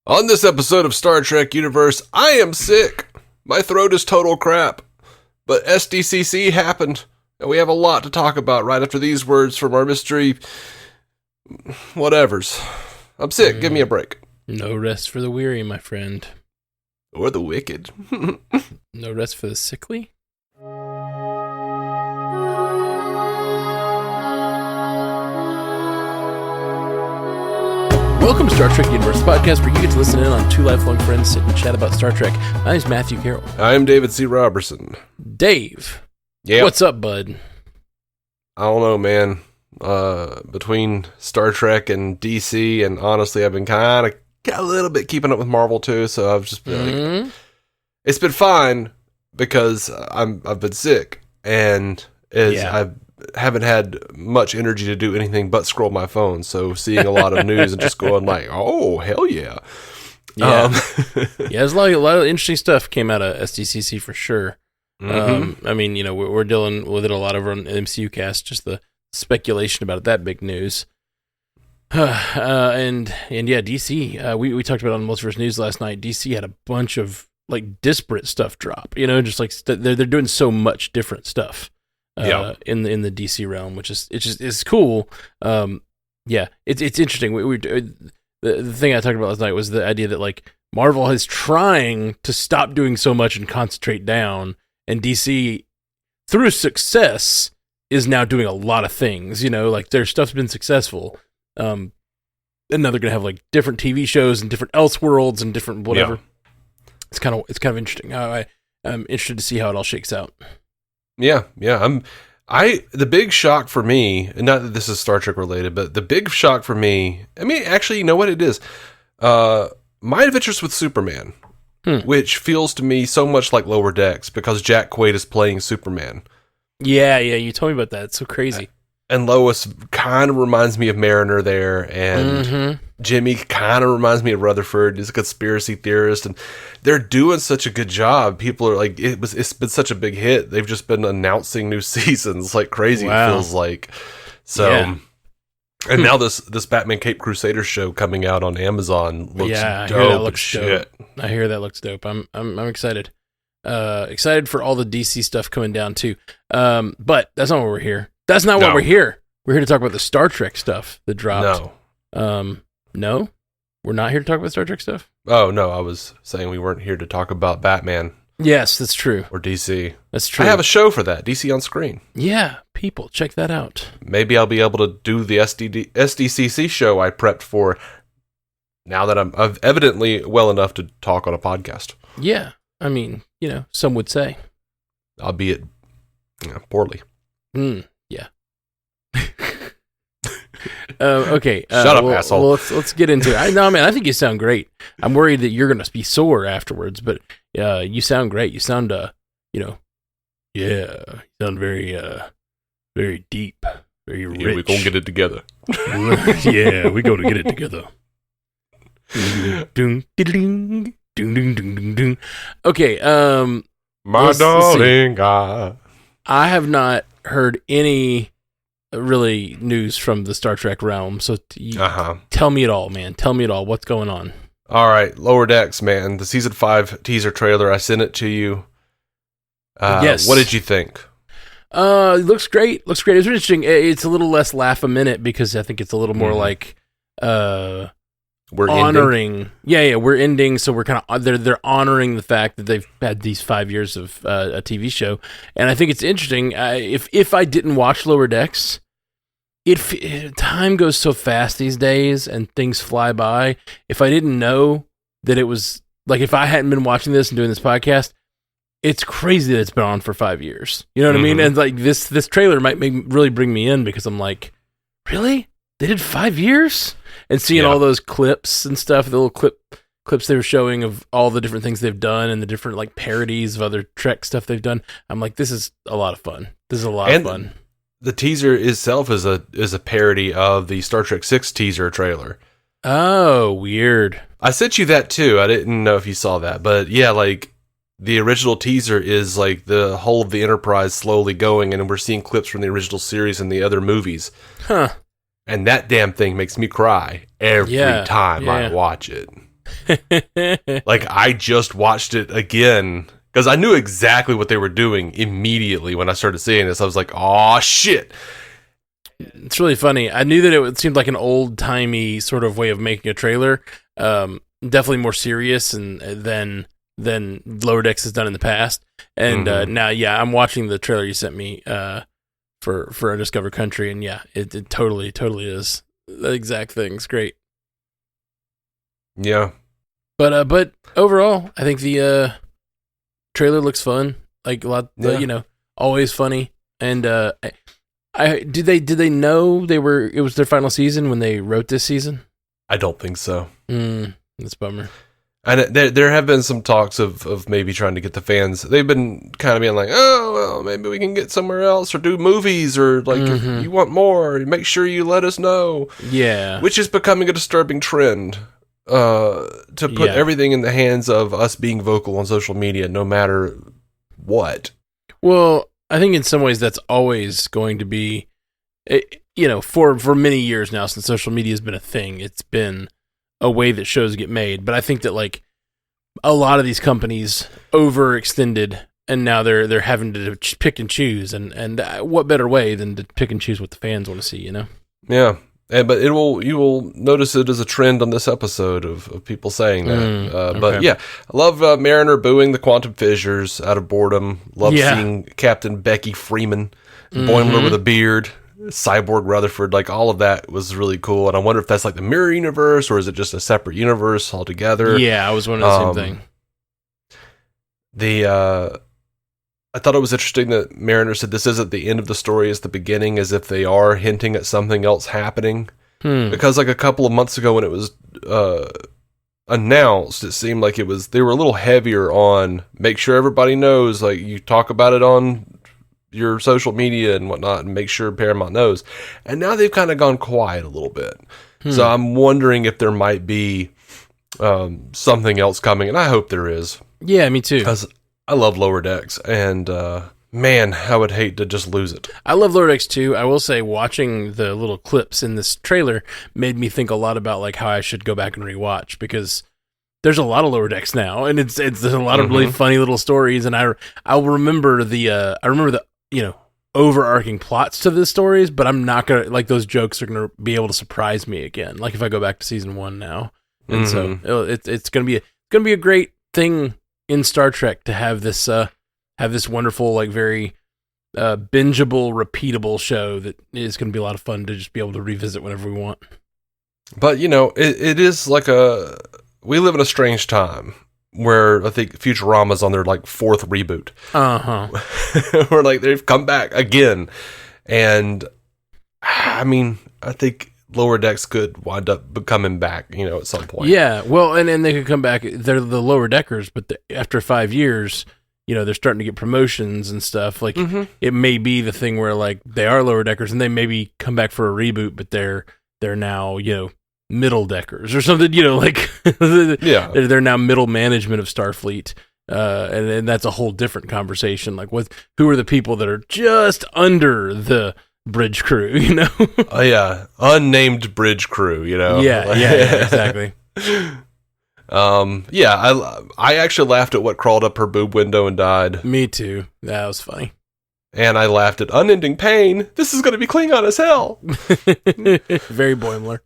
On this episode of Star Trek Universe, I am sick. My throat is total crap. But SDCC happened, and we have a lot to talk about right after these words from our mystery... whatevers. I'm sick, give me a break. No rest for the weary, my friend. Or the wicked. No rest for the sickly? Welcome to Star Trek Universe, the podcast where you get to listen in on two lifelong friends sit and chat about Star Trek. My name's Matthew Carroll. I'm David C. Robertson. Dave. Yeah. What's up, bud? I don't know, man. Between Star Trek and DC, and honestly, I've been kind of a little bit keeping up with Marvel too, so I've just been like, it's been fine because I've been sick, and I haven't had much energy to do anything but scroll my phone, so seeing a lot of news and just going like, oh, hell yeah. Yeah, there's a lot of interesting stuff came out of SDCC for sure. I mean, you know, we're dealing with it a lot over on MCU Cast, just the speculation about that big news. And yeah, DC, we talked about it on Multiverse News last night. DC had a bunch of like disparate stuff drop, you know, just like they're doing so much different stuff. In the DC realm, which is it's cool. It's interesting. The thing I talked about last night was the idea that like Marvel is trying to stop doing so much and concentrate down, and DC through success is now doing a lot of things. You know, like their stuff's been successful, and now they're gonna have like different TV shows and different Elseworlds and different whatever. Yeah. It's kind of interesting. I'm interested to see how it all shakes out. Yeah. The big shock for me, and not that this is Star Trek related, but the big shock for me, I mean, actually, you know what it is? My Adventures with Superman, which feels to me so much like Lower Decks because Jack Quaid is playing Superman. Yeah, you told me about that. It's so crazy. And Lois kind of reminds me of Mariner there, and Jimmy kind of reminds me of Rutherford. He's a conspiracy theorist, and they're doing such a good job. People are like, it's been such a big hit. They've just been announcing new seasons like crazy. Wow. It feels like so. Yeah. And now this Batman Caped Crusader show coming out on Amazon looks dope as shit. I hear that looks dope. I'm excited. Excited for all the DC stuff coming down too. But that's not why we're here. That's not why we're here. We're here to talk about the Star Trek stuff that dropped. No? We're not here to talk about Star Trek stuff? Oh, no. I was saying we weren't here to talk about Batman. Yes, that's true. Or DC. That's true. I have a show for that, DC on Screen. Yeah, people, check that out. Maybe I'll be able to do the SDCC show I prepped for now that I'm evidently well enough to talk on a podcast. Yeah. I mean, you know, some would say. Albeit poorly. Yeah. Okay. Shut up, asshole. Well, let's get into it. I think you sound great. I'm worried that you're going to be sore afterwards, but you sound great. You sound, you sound very, very deep, very rich. Yeah, we're going to get it together. Yeah, we're going to get it together. Okay. My darling, I have not heard any really news from the Star Trek realm, so tell me it all, man. Tell me it all. What's going on? All right, Lower Decks, man. The season 5 teaser trailer. I sent it to you. Yes. What did you think? It looks great. It's interesting. It's a little less laugh a minute because I think it's a little more like we're honoring. Ending. Yeah, we're ending. So we're kind of they're honoring the fact that they've had these 5 years of a TV show, and I think it's interesting. If I didn't watch Lower Decks, time goes so fast these days, and things fly by. If I didn't know that it was like, if I hadn't been watching this and doing this podcast, it's crazy that it's been on for 5 years. You know what I mean? And like this trailer might really bring me in because I'm like, really? They did 5 years? And seeing all those clips and stuff, the little clips they were showing of all the different things they've done and the different like parodies of other Trek stuff they've done, I'm like, this is a lot of fun. This is a lot of fun. The teaser itself is a parody of the Star Trek 6 teaser trailer. Oh, weird. I sent you that too. I didn't know if you saw that, but yeah, like the original teaser is like the whole of the Enterprise slowly going, and we're seeing clips from the original series and the other movies. Huh. And that damn thing makes me cry every time I watch it. Like, I just watched it again because I knew exactly what they were doing immediately when I started seeing this. I was like, oh, shit. It's really funny. I knew that it seemed like an old-timey sort of way of making a trailer. Definitely more serious than Lower Decks has done in the past. And now, yeah, I'm watching the trailer you sent me for Undiscovered Country, and yeah, it totally is the exact thing. It's great. Yeah. But overall, I think the trailer looks fun. Like a lot, always funny. And did they know it was their final season when they wrote this season? I don't think so. That's a bummer. And there have been some talks of maybe trying to get the fans. They've been kind of being like, oh, well, maybe we can get somewhere else or do movies or like if you want more, make sure you let us know. Yeah. Which is becoming a disturbing trend to put everything in the hands of us being vocal on social media, no matter what. Well, I think in some ways that's always going to be, for many years now since social media has been a thing, it's been a way that shows get made. But I think that like a lot of these companies overextended, and now they're having to pick and choose. And what better way than to pick and choose what the fans want to see, Yeah. But you will notice it as a trend on this episode of people saying that. Okay. But yeah, I love Mariner booing the quantum fissures out of boredom. Love seeing Captain Becky Freeman, Boimler with a beard, Cyborg Rutherford, like all of that was really cool. And I wonder if that's like the mirror universe or is it just a separate universe altogether? Yeah, I was wondering the same thing. I thought it was interesting that Mariner said this isn't the end of the story, it's the beginning, as if they are hinting at something else happening. Because like a couple of months ago when it was announced, it seemed like they were a little heavier on make sure everybody knows, like you talk about it on your social media and whatnot and make sure Paramount knows. And now they've kind of gone quiet a little bit. So I'm wondering if there might be something else coming, and I hope there is. Yeah, me too. Because I love Lower Decks, and man, I would hate to just lose it. I love Lower Decks too. I will say, watching the little clips in this trailer made me think a lot about like how I should go back and rewatch, because there's a lot of Lower Decks now, and it's there's a lot of really funny little stories, and I'll remember the overarching plots to the stories, but I'm not gonna like those jokes are gonna be able to surprise me again. Like if I go back to season 1 now, and so it's gonna be a great thing in Star Trek to have this wonderful, like very bingeable, repeatable show that is going to be a lot of fun to just be able to revisit whenever we want. But it is like we live in a strange time where I think Futurama's on their like 4th reboot. Where like they've come back again, and I mean I think Lower Decks could wind up coming back, at some point. Yeah, well, and they could come back. They're the Lower Deckers, but after 5 years, they're starting to get promotions and stuff. Like it may be the thing where like they are Lower Deckers and they maybe come back for a reboot, but they're now Middle Deckers or something. Like they're now middle management of Starfleet, and that's a whole different conversation. Like who are the people that are just under the bridge crew, Oh yeah, unnamed bridge crew, Yeah, exactly. I actually laughed at what crawled up her boob window and died. Me too. That was funny. And I laughed at unending pain. This is going to be Klingon as hell. Very Boimler.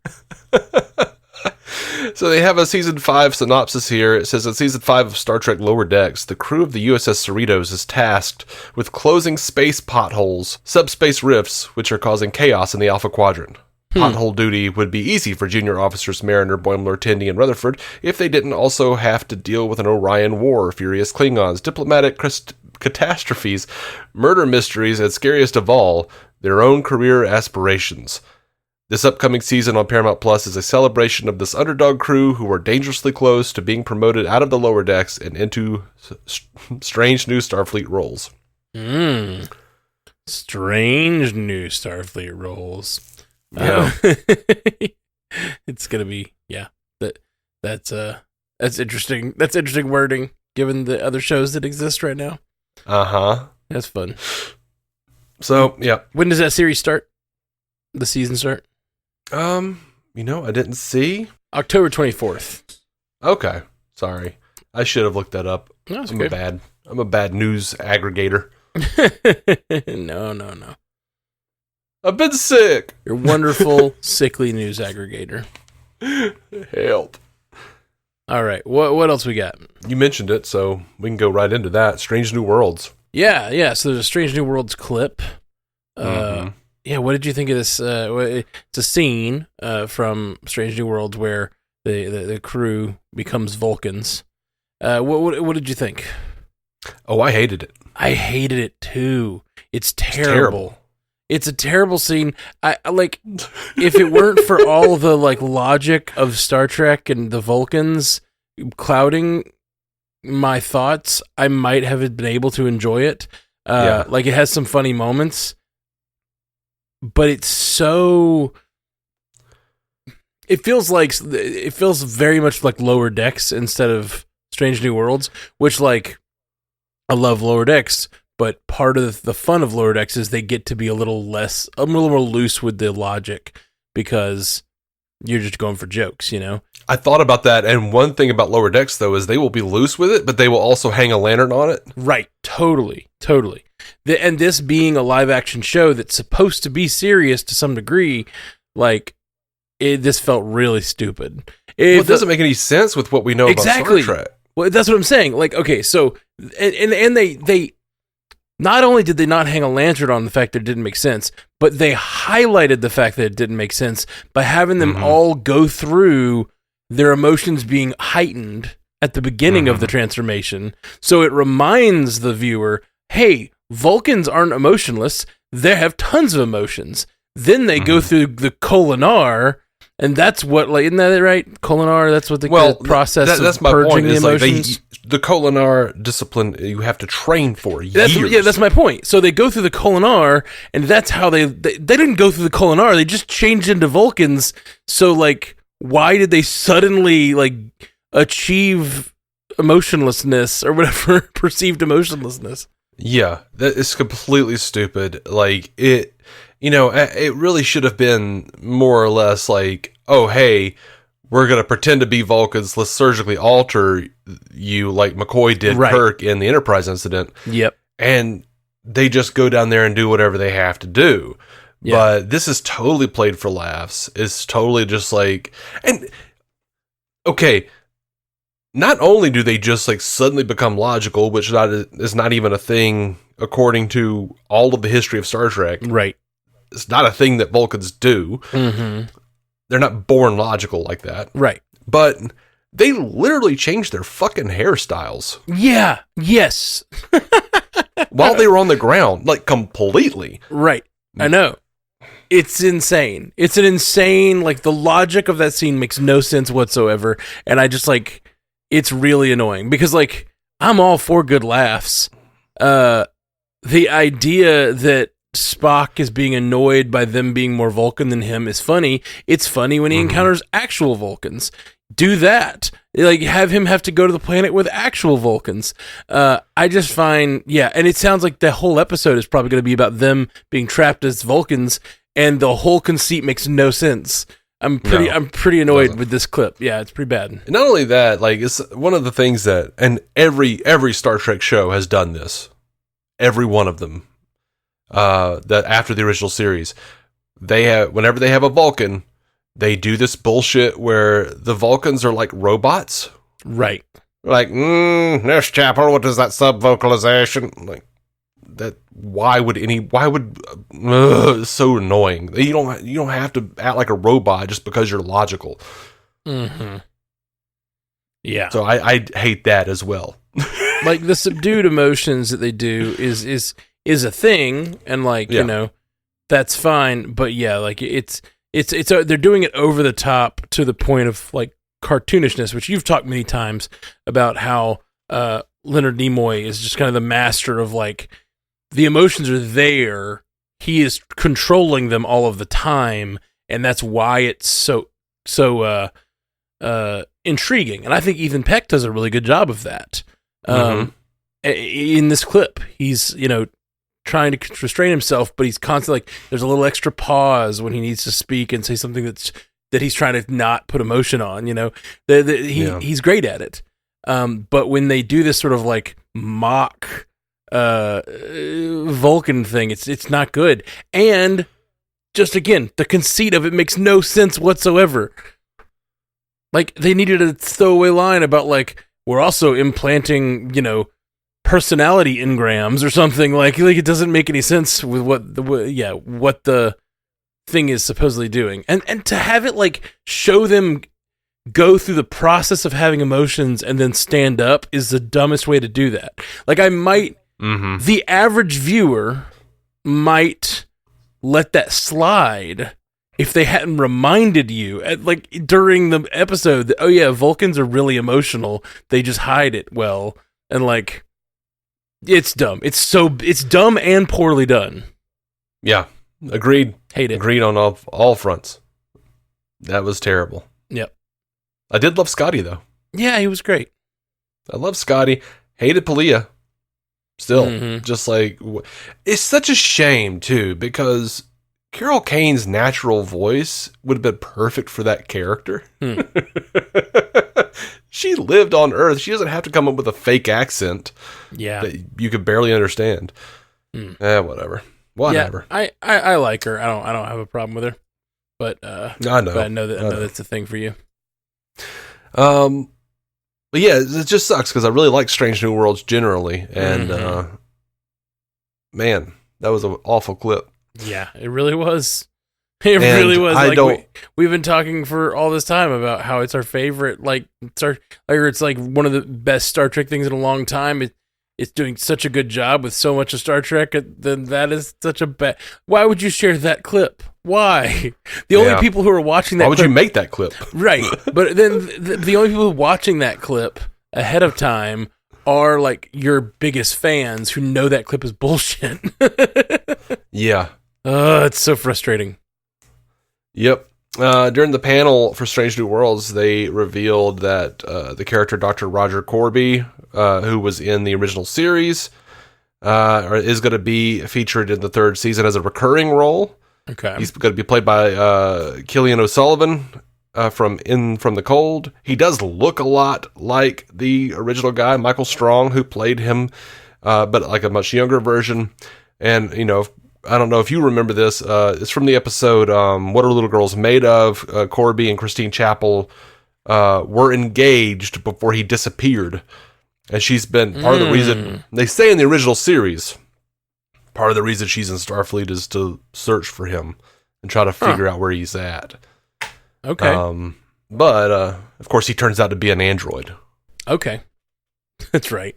So they have a season 5 synopsis here. It says in season 5 of Star Trek Lower Decks, the crew of the USS Cerritos is tasked with closing space potholes, subspace rifts, which are causing chaos in the Alpha Quadrant. Pothole duty would be easy for junior officers Mariner, Boimler, Tendi, and Rutherford if they didn't also have to deal with an Orion War, furious Klingons, diplomatic catastrophes, murder mysteries, and scariest of all, their own career aspirations. This upcoming season on Paramount Plus is a celebration of this underdog crew who are dangerously close to being promoted out of the Lower Decks and into strange new Starfleet roles. Strange new Starfleet roles. Yeah. It's gonna be that's interesting. That's interesting wording given the other shows that exist right now. That's fun. So yeah, when does that series start? The season start? I didn't see. October 24th. Okay, sorry. I should have looked that up. No, I'm a bad news aggregator. No. I've been sick. You're wonderful, sickly news aggregator. Help. All right, what else we got? You mentioned it, so we can go right into that. Strange New Worlds. Yeah. So there's a Strange New Worlds clip. Yeah, what did you think of this? It's a scene from Strange New Worlds where the crew becomes Vulcans. What did you think? Oh, I hated it. I hated it too. It's terrible. It's a terrible scene. I like if it weren't for all the like logic of Star Trek and the Vulcans clouding my thoughts, I might have been able to enjoy it. Like it has some funny moments, but it's so. It feels very much like Lower Decks instead of Strange New Worlds, which like I love Lower Decks. But part of the fun of Lower Decks is they get to be a little more loose with the logic because you're just going for jokes, you know? I thought about that, and one thing about Lower Decks, though, is they will be loose with it, but they will also hang a lantern on it. Right, totally. And this being a live-action show that's supposed to be serious to some degree, like, this felt really stupid. It doesn't make any sense with what we know about Star Trek. Well, that's what I'm saying. Like, okay, so, and they not only did they not hang a lantern on the fact that it didn't make sense, but they highlighted the fact that it didn't make sense by having them all go through their emotions being heightened at the beginning of the transformation. So it reminds the viewer, hey, Vulcans aren't emotionless. They have tons of emotions. Then they go through the Kolinar, and that's what, like, isn't that right? Kolinar, that's what the process that's of my purging point, the is emotions. Like the Kolinar discipline you have to train for years. That's my point. So they go through the Kolinar, and that's how they didn't go through the Kolinar. They just changed into Vulcans. So, like, why did they suddenly, like, achieve emotionlessness or whatever, perceived emotionlessness? Yeah, that is completely stupid. Like, it really should have been more or less like, oh, hey, we're going to pretend to be Vulcans. Let's surgically alter you like McCoy did Kirk in the Enterprise incident. Yep. And they just go down there and do whatever they have to do. Yeah. But this is totally played for laughs. It's totally just like, and okay, not only do they just like suddenly become logical, which is not even a thing according to all of the history of Star Trek. Right. It's not a thing that Vulcans do. Mm-hmm. They're not born logical like that. Right. But they literally changed their fucking hairstyles. Yeah. Yes. While they were on the ground, like completely. Right. I know. It's insane. It's an insane, like, the logic of that scene makes no sense whatsoever. And I just, like, it's really annoying because, like, I'm all for good laughs. The idea that Spock is being annoyed by them being more Vulcan than him is funny. It's funny when he encounters actual Vulcans. Do that. Like, have him have to go to the planet with actual Vulcans. I just find, and it sounds like the whole episode is probably going to be about them being trapped as Vulcans, and the whole conceit makes no sense. I'm pretty annoyed with this clip. Yeah, it's pretty bad. And not only that, like, it's one of the things that, and every Star Trek show has done this. Every one of them. That after the original series, whenever they have a Vulcan, they do this bullshit where the Vulcans are like robots. Right. Like, Nurse Chapel, what is that sub-vocalization? Like, that, it's so annoying. You don't have to act like a robot just because you're logical. Mm-hmm. Yeah. So I hate that as well. Like, the subdued emotions that they do is a thing, and like, you know, that's fine, but yeah, like it's they're doing it over the top to the point of like cartoonishness, which you've talked many times about how Leonard Nimoy is just kind of the master of, like, the emotions are there, he is controlling them all of the time, and that's why it's so intriguing. And I think Ethan Peck does a really good job of that. In this clip, he's, you know, trying to restrain himself, but he's constantly like, there's a little extra pause when he needs to speak and say something that's that he's trying to not put emotion on. He's great at it. But when they do this sort of like mock Vulcan thing, it's not good. And just again, the conceit of it makes no sense whatsoever. Like, they needed a throwaway line about, like, we're also implanting, personality engrams or something. Like it doesn't make any sense with what the thing is supposedly doing. And to have it, like, show them go through the process of having emotions and then stand up is the dumbest way to do that. Like, the average viewer might let that slide if they hadn't reminded you, like, during the episode, that, oh yeah, Vulcans are really emotional. They just hide it well. And, like, it's dumb. It's dumb and poorly done. Yeah. Agreed. Hate it. Agreed on all fronts. That was terrible. Yep. I did love Scotty, though. Yeah, he was great. I love Scotty. Hated Palia. Still. Just like, it's such a shame, too, because Carol Kane's natural voice would have been perfect for that character. She lived on Earth. She doesn't have to come up with a fake accent that you could barely understand. Whatever. Yeah, I like her. I don't have a problem with her. But I know. But I know that's a thing for you. But yeah, it just sucks because I really like Strange New Worlds generally, and man, that was an awful clip. Yeah, it really was. It really was. We've been talking for all this time about how it's our favorite, like, it's like one of the best Star Trek things in a long time. It's doing such a good job with so much of Star Trek. Then that is such a bad. Why would you share that clip? Why? The only people who are watching that. Why would you make that clip? Right, but then the only people watching that clip ahead of time are, like, your biggest fans who know that clip is bullshit. Yeah. It's so frustrating. Yep. During the panel for Strange New Worlds, they revealed that the character Dr. Roger Korby, who was in the original series, is going to be featured in the third season as a recurring role. Okay. He's going to be played by Killian O'Sullivan from the Cold. He does look a lot like the original guy, Michael Strong, who played him, but like a much younger version. And, I don't know if you remember this. It's from the episode What Are Little Girls Made Of? Korby and Christine Chappell were engaged before he disappeared. And she's been part of the reason, they say in the original series, part of the reason she's in Starfleet is to search for him and try to figure out where he's at. Okay. But, of course, he turns out to be an android. Okay. That's right.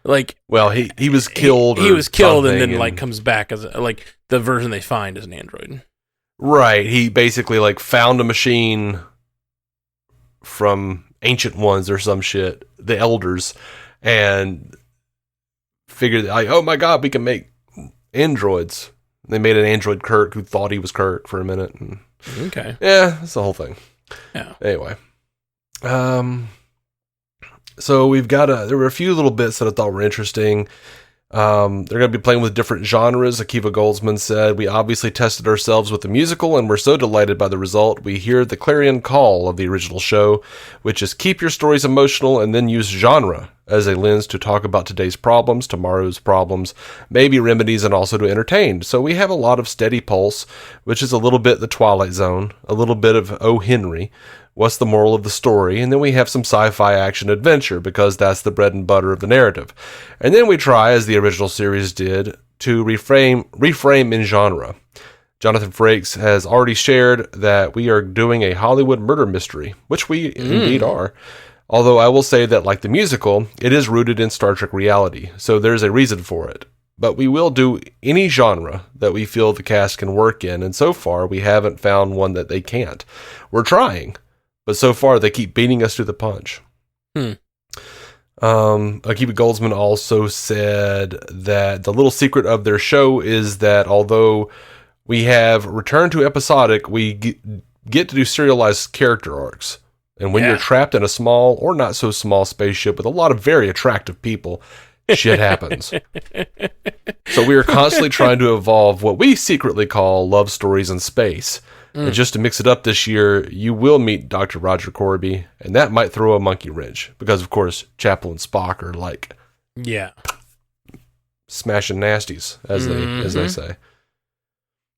Like, well, he was killed. He was killed and then like comes back as like the version they find as an android. Right. He basically like found a machine from Ancient Ones or some shit, the Elders, and figured like, oh my god, we can make androids. They made an android Kirk who thought he was Kirk for a minute. And, okay. Yeah, that's the whole thing. Yeah. Anyway. So we've got there were a few little bits that I thought were interesting. They're going to be playing with different genres. Akiva Goldsman said, we obviously tested ourselves with the musical and we're so delighted by the result. We hear the clarion call of the original show, which is keep your stories emotional and then use genre as a lens to talk about today's problems, tomorrow's problems, maybe remedies, and also to entertain. So we have a lot of steady pulse, which is a little bit the Twilight Zone, a little bit of Oh Henry, what's the moral of the story, and then we have some sci-fi action adventure because that's the bread and butter of the narrative. And then we try, as the original series did, to reframe in genre. Jonathan Frakes has already shared that we are doing a Hollywood murder mystery, which we indeed are. Although I will say that, like the musical, it is rooted in Star Trek reality, so there's a reason for it. But we will do any genre that we feel the cast can work in, and so far we haven't found one that they can't. We're trying. But so far, they keep beating us to the punch. Akiva Goldsman also said that the little secret of their show is that although we have returned to episodic, we get to do serialized character arcs. And when you're trapped in a small or not so small spaceship with a lot of very attractive people, shit happens. So we are constantly trying to evolve what we secretly call love stories in space. And just to mix it up this year, you will meet Dr. Roger Korby, and that might throw a monkey wrench because, of course, Chapel and Spock are like, smashing nasties, as they say,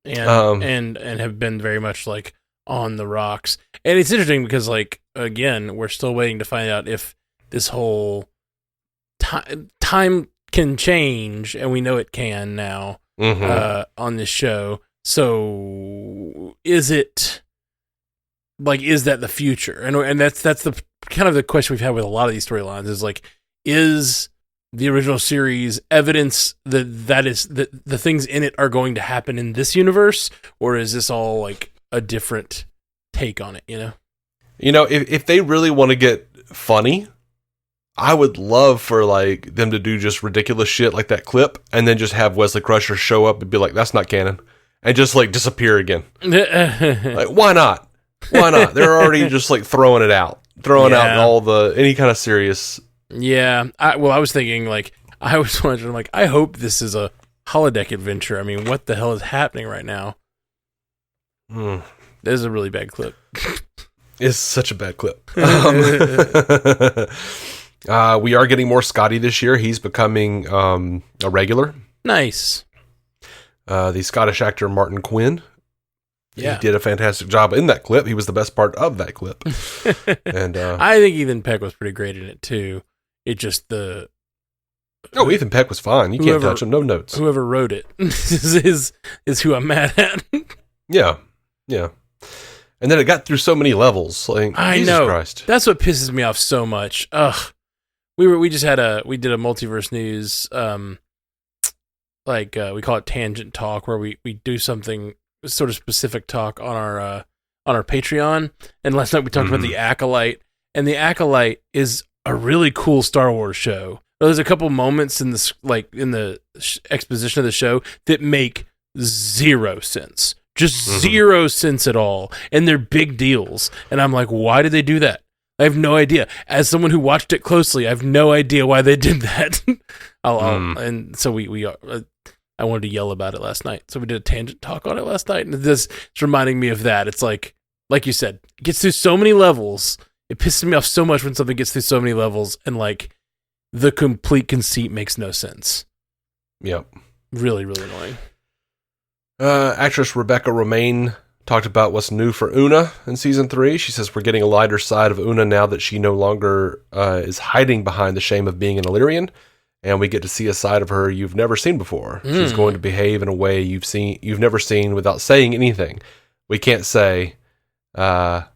and have been very much like on the rocks. And it's interesting because, like, again, we're still waiting to find out if this whole time can change, and we know it can now on this show. So is it like, is that the future? And that's the kind of the question we've had with a lot of these storylines is like, is the original series evidence that is that the things in it are going to happen in this universe, or is this all like a different take on it? You know, if they really want to get funny, I would love for like them to do just ridiculous shit like that clip, and then just have Wesley Crusher show up and be like, "That's not canon," and just like disappear again. Like, why not? Why not? They're already just like throwing out all any kind of serious. Yeah. I was thinking, like, I was wondering, like, I hope this is a holodeck adventure. I mean, what the hell is happening right now? This is a really bad clip. It's such a bad clip. We are getting more Scotty this year. He's becoming a regular. Nice. The Scottish actor Martin Quinn. Yeah. He did a fantastic job in that clip. He was the best part of that clip. And I think Ethan Peck was pretty great in it too. It just Ethan Peck was fine. You can't touch him. No notes. Whoever wrote it is who I'm mad at. Yeah. And then it got through so many levels. Like, I Jesus know. Christ. That's what pisses me off so much. Ugh. We did a multiverse news, we call it tangent talk, where we do something sort of specific talk on our Patreon. And last night we talked about The Acolyte, and The Acolyte is a really cool Star Wars show. There's a couple moments in this, like in the exposition of the show, that make zero sense. Just zero sense at all. And they're big deals. And I'm like, why did they do that? I have no idea. As someone who watched it closely, I have no idea why they did that. And so I wanted to yell about it last night. So we did a tangent talk on it last night. And this is reminding me of that. It's like you said, it gets through so many levels. It pisses me off so much when something gets through so many levels and like the complete conceit makes no sense. Yep. Really, really annoying. Actress Rebecca Romaine talked about what's new for Una in season 3. She says we're getting a lighter side of Una now that she no longer is hiding behind the shame of being an Illyrian, and we get to see a side of her you've never seen before. She's going to behave in a way you've never seen without saying anything. We can't say, what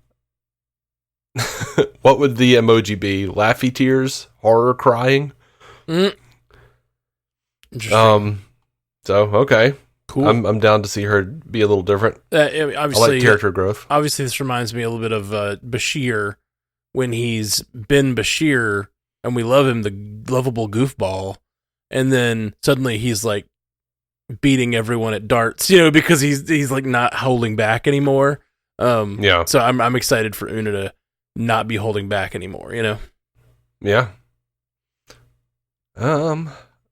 would the emoji be? Laughy tears? Horror crying? Interesting. So, okay. Cool. I'm down to see her be a little different. Obviously, I like character growth. Obviously, this reminds me a little bit of Bashir, when he's been Bashir, and we love him, the lovable goofball, and then suddenly he's like beating everyone at darts, because he's like not holding back anymore. Yeah. So I'm excited for Una to not be holding back anymore. Yeah.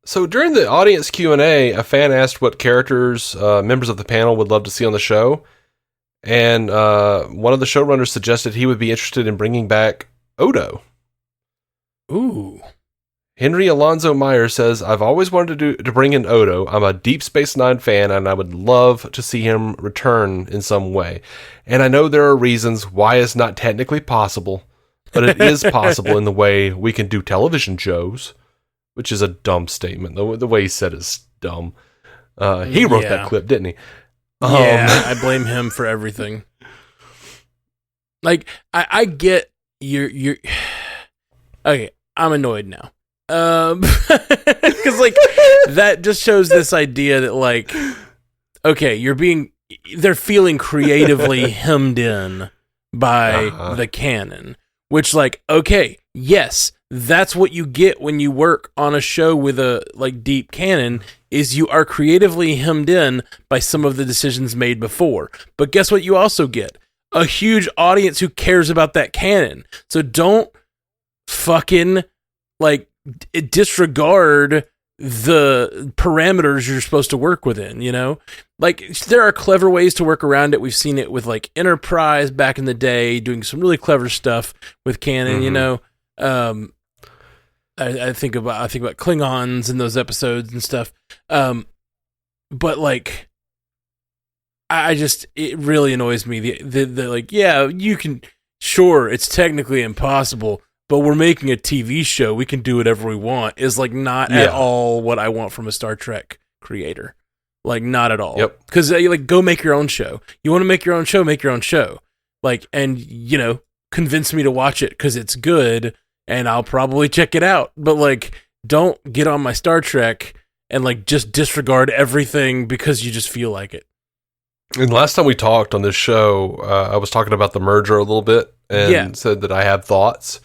So during the audience Q&A, a fan asked what characters members of the panel would love to see on the show. And one of the showrunners suggested he would be interested in bringing back Odo. Ooh. Henry Alonzo Meyer says, I've always wanted to bring in Odo. I'm a Deep Space Nine fan, and I would love to see him return in some way. And I know there are reasons why it's not technically possible, but it is possible in the way we can do television shows. Which is a dumb statement. The way he said it is dumb. He wrote that clip, didn't he? I blame him for everything. Like, I get you're okay, I'm annoyed now. Because, like, that just shows this idea that, like, okay, they're feeling creatively hemmed in by the canon. Which, like, okay, yes, that's what you get when you work on a show with a like deep canon, is you are creatively hemmed in by some of the decisions made before. But guess what you also get? A huge audience who cares about that canon. So don't fucking like disregard the parameters you're supposed to work within, you know? Like, there are clever ways to work around it. We've seen it with, like, Enterprise back in the day, doing some really clever stuff with canon, you know? I think about Klingons in those episodes and stuff. But, like, it really annoys me. The like, yeah, you can, sure, it's technically impossible, but we're making a TV show. We can do whatever we want. Is like not at all what I want from a Star Trek creator. Like, not at all. Yep. Because like, go make your own show. You want to make your own show? Make your own show. Like, and you know, convince me to watch it because it's good, and I'll probably check it out. But like, don't get on my Star Trek and like just disregard everything because you just feel like it. And last time we talked on this show, I was talking about the merger a little bit and said that I have thoughts.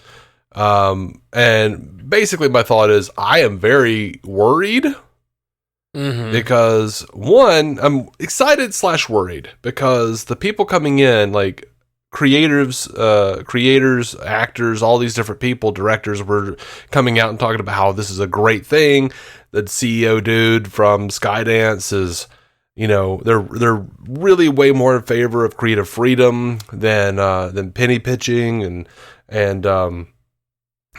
And basically my thought is I am very worried because one, I'm excited / worried because the people coming in, like creators, actors, all these different people, directors were coming out and talking about how this is a great thing. The CEO dude from Skydance is, you know, they're really way more in favor of creative freedom than penny pitching and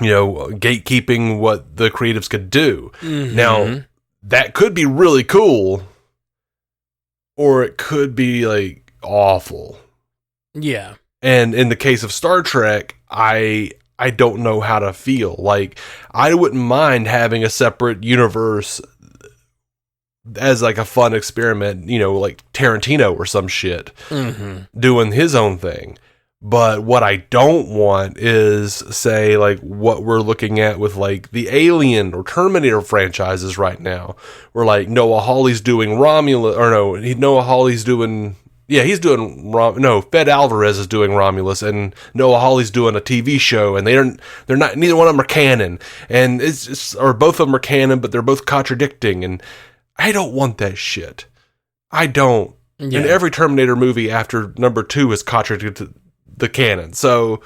you know, gatekeeping what the creatives could do. Now, that could be really cool, or it could be like awful. Yeah. And in the case of Star Trek, I don't know how to feel. Like, I wouldn't mind having a separate universe as like a fun experiment, you know, like Tarantino or some shit, doing his own thing. But what I don't want is, say, like what we're looking at with like the Alien or Terminator franchises right now, where like Noah Hawley's doing Romulus, or Noah Hawley's doing, he's doing Fed Alvarez is doing Romulus, and Noah Hawley's doing a TV show, and they're not, neither one of them are canon, and it's just, or both of them are canon, but they're both contradicting, and I don't want that shit. I don't. Yeah. And every Terminator movie after number 2 has contradicted the canon, so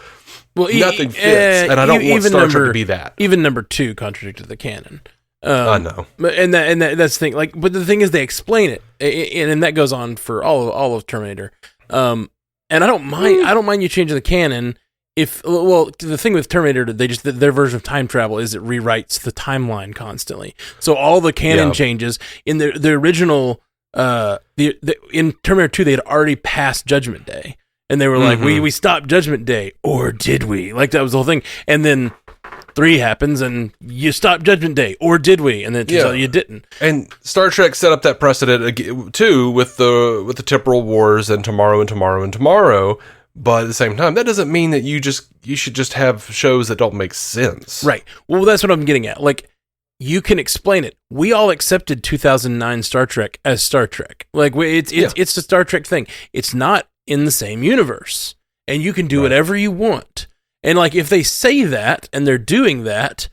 nothing fits, and I don't want Star Trek to be that. Even number 2 contradicted the canon. I know, and that's the thing. Like, but the thing is, they explain it, and that goes on for all of Terminator. And I don't mind you changing the canon. The thing with Terminator, their version of time travel is it rewrites the timeline constantly. So all the canon changes in the original. In Terminator 2, they had already passed Judgment Day. And they were like, we stopped Judgment Day, or did we? Like, that was the whole thing. And then 3 happens, and you stopped Judgment Day, or did we? And then it turns out you didn't. And Star Trek set up that precedent too with the temporal wars and tomorrow and tomorrow and tomorrow. But at the same time, that doesn't mean that you should just have shows that don't make sense. Right. Well, that's what I'm getting at. Like, you can explain it. We all accepted 2009 Star Trek as Star Trek. Like, it's a Star Trek thing. It's not in the same universe, and you can do whatever you want. And like, if they say that and they're doing that,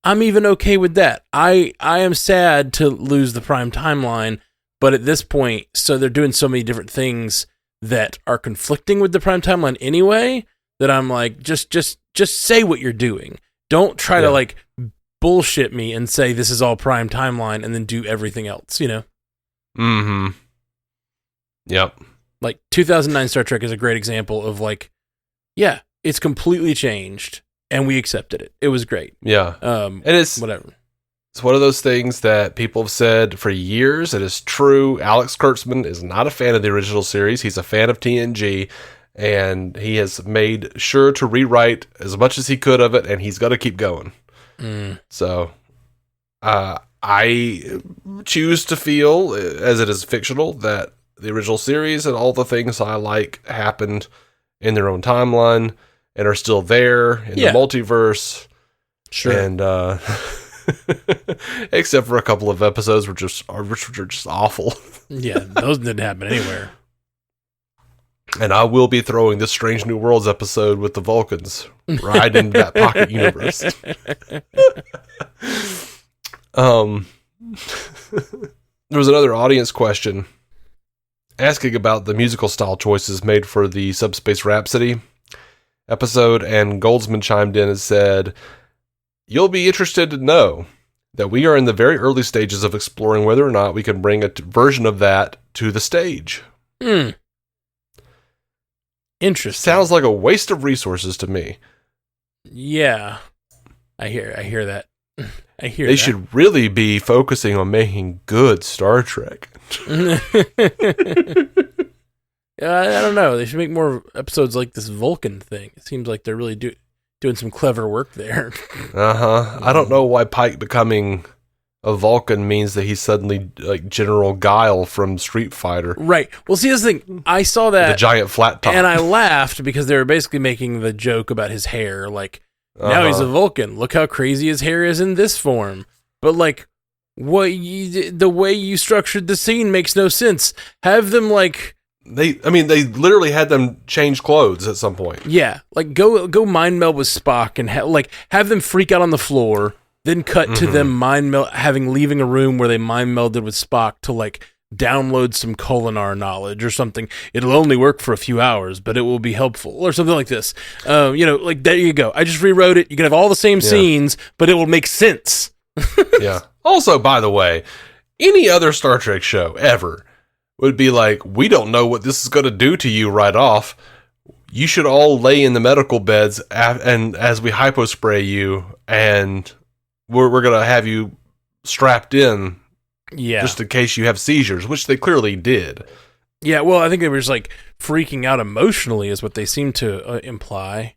I'm even okay with that. I am sad to lose the Prime timeline, but at this point, so they're doing so many different things that are conflicting with the Prime timeline anyway, that I'm like, just say what you're doing. Don't try to like bullshit me and say this is all Prime timeline and then do everything else, you know? Yep. Like, 2009 Star Trek is a great example of like, it's completely changed, and we accepted it. It was great. Yeah. And it's whatever. It's one of those things that people have said for years. It is true. Alex Kurtzman is not a fan of the original series. He's a fan of TNG, and he has made sure to rewrite as much as he could of it, and he's got to keep going. So, I choose to feel, as it is fictional, that the original series and all the things I like happened in their own timeline and are still there in the multiverse. Sure. And except for a couple of episodes which are just awful. Yeah, those didn't happen anywhere. And I will be throwing this Strange New Worlds episode with the Vulcans right into that pocket universe. There was another audience question asking about the musical style choices made for the Subspace Rhapsody episode, and Goldsman chimed in and said, "You'll be interested to know that we are in the very early stages of exploring whether or not we can bring a version of that to the stage. Interesting. Sounds like a waste of resources to me. Yeah. I hear that. They should really be focusing on making good Star Trek. I don't know. They should make more episodes like this Vulcan thing. It seems like they're really doing some clever work there. I don't know why Pike becoming a Vulcan means that he's suddenly like General Guile from Street Fighter. Right. Well, see, this thing, I saw that. The giant flat top. And I laughed because they were basically making the joke about his hair. Like, now he's a Vulcan. Look how crazy his hair is in this form. But, like, the way you structured the scene makes no sense. Have them, like... They literally had them change clothes at some point. Yeah. Like, go mind meld with Spock and, have them freak out on the floor, then cut to them leaving a room where they mind melded with Spock to, like, download some Kolinar knowledge or something. It'll only work for a few hours, but it will be helpful or something like this. Like there you go. I just rewrote it. You can have all the same scenes, but it will make sense. Yeah. Also, by the way, any other Star Trek show ever would be like, we don't know what this is going to do to you right off. You should all lay in the medical beds and as we hypospray you, and we're going to have you strapped in. Yeah. Just in case you have seizures, which they clearly did. Yeah, well, I think they were just like freaking out emotionally is what they seem to imply.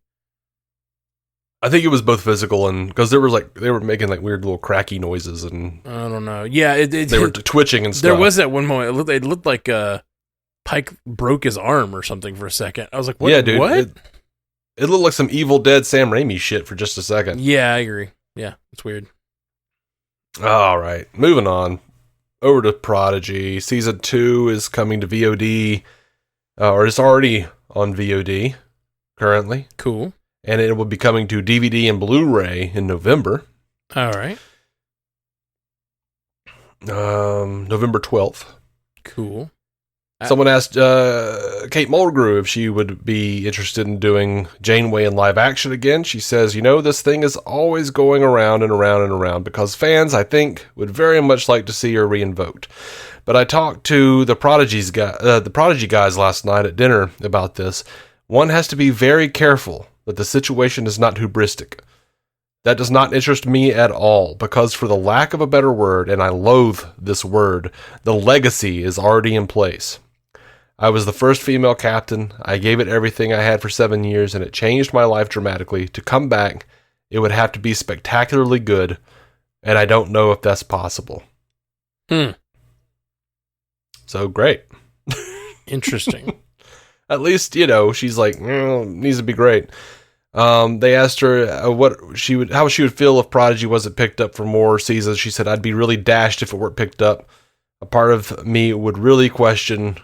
I think it was both physical and because they were making like weird little cracky noises and I don't know. Yeah, they were twitching and stuff. There was that one moment. It looked like Pike broke his arm or something for a second. I was like, "What? Yeah, dude, what?" It looked like some Evil Dead Sam Raimi shit for just a second. Yeah, I agree. Yeah, it's weird. All right, moving on. Over to Prodigy. Season 2 is coming to VOD, or it's already on VOD currently. Cool. And it will be coming to DVD and Blu-ray in November. All right. November 12th. Cool. Someone asked Kate Mulgrew if she would be interested in doing Janeway in live action again. She says, this thing is always going around and around and around because fans, I think, would very much like to see her reinvoked. But I talked to the Prodigy guys last night at dinner about this. One has to be very careful that the situation is not hubristic. That does not interest me at all because for the lack of a better word, and I loathe this word, the legacy is already in place. I was the first female captain. I gave it everything I had for 7 years, and it changed my life dramatically. To come back, it would have to be spectacularly good, and I don't know if that's possible. So, great. Interesting. At least, she's like, needs to be great. They asked her how she would feel if Prodigy wasn't picked up for more seasons. She said, I'd be really dashed if it weren't picked up. A part of me would really question,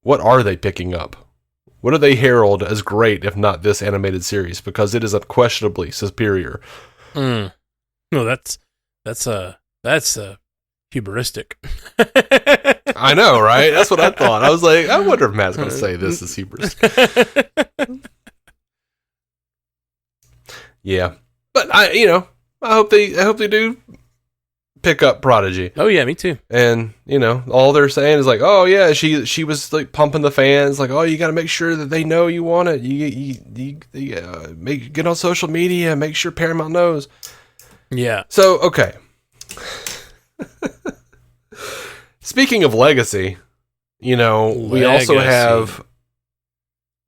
what are they picking up? What do they herald as great if not this animated series? Because it is unquestionably superior. No, that's hubristic. I know, right? That's what I thought. I was like, I wonder if Matt's going to say this is hubristic. Yeah, but I hope they do pick up Prodigy. Oh yeah, me too. And all they're saying is like, oh yeah, she was like pumping the fans, like, oh, you got to make sure that they know you want it. You get on social media, make sure Paramount knows. Yeah. So okay. Speaking of legacy, we also have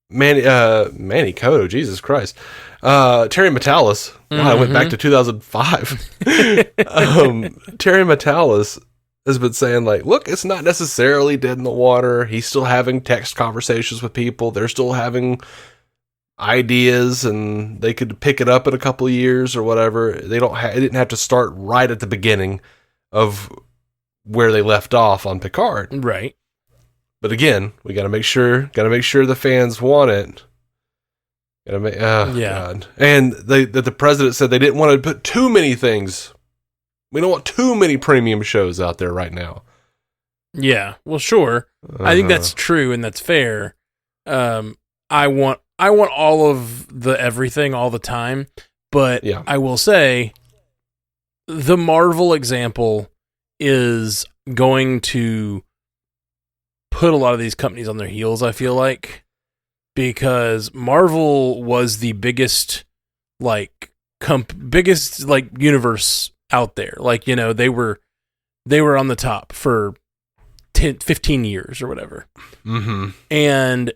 Manny Cotto. Jesus Christ. Terry Matalas. I went back to 2005. Terry Matalas has been saying, like, look, it's not necessarily dead in the water. He's still having text conversations with people. They're still having ideas, and they could pick it up in a couple of years or whatever. It didn't have to start right at the beginning of where they left off on Picard. Right. But again, we got to make sure the fans want it. God. And the president said they didn't want to put too many things. We don't want too many premium shows out there right now. Yeah, well, sure. I think that's true and that's fair. I want all of the everything all the time, but I will say the Marvel example is going to put a lot of these companies on their heels, I feel like, because Marvel was the biggest universe out there. Like, you know, they were on the top for 15 years or whatever. Mm-hmm. And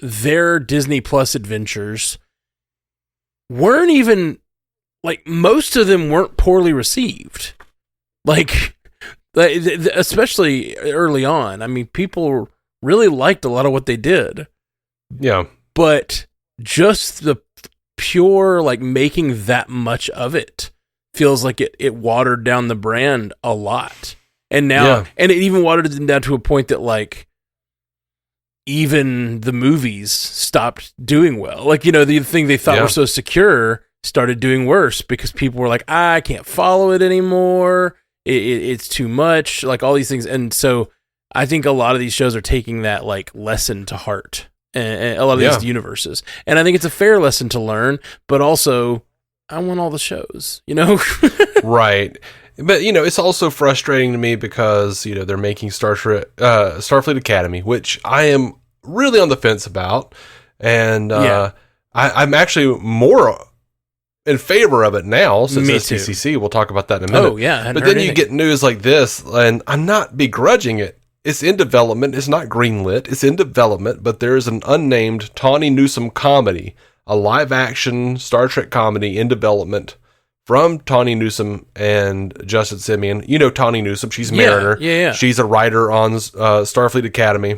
their Disney Plus adventures weren't even, like, most of them weren't poorly received. Like, especially early on. I mean, people really liked a lot of what they did. Yeah. But just the pure, like, making that much of it feels like it watered down the brand a lot. And now, and it even watered them down to a point that, like, even the movies stopped doing well. Like, you know, the thing they thought were so secure started doing worse because people were like, I can't follow it anymore. It's too much. Like, all these things. And so I think a lot of these shows are taking that, like, lesson to heart. And a lot of these universes. And I think it's a fair lesson to learn, but also, I want all the shows, you know? Right. But, you know, it's also frustrating to me because, you know, they're making Starfleet Academy, which I am really on the fence about. And I'm actually more in favor of it now since SDCC. We'll talk about that in a minute. Oh, yeah. But then you get news like this, and I'm not begrudging it. It's in development. It's not greenlit. It's in development, but there is an unnamed Tawny Newsome comedy, a live-action Star Trek comedy in development from Tawny Newsome and Justin Simien. You know Tawny Newsome. She's Mariner. Yeah. She's a writer on Starfleet Academy.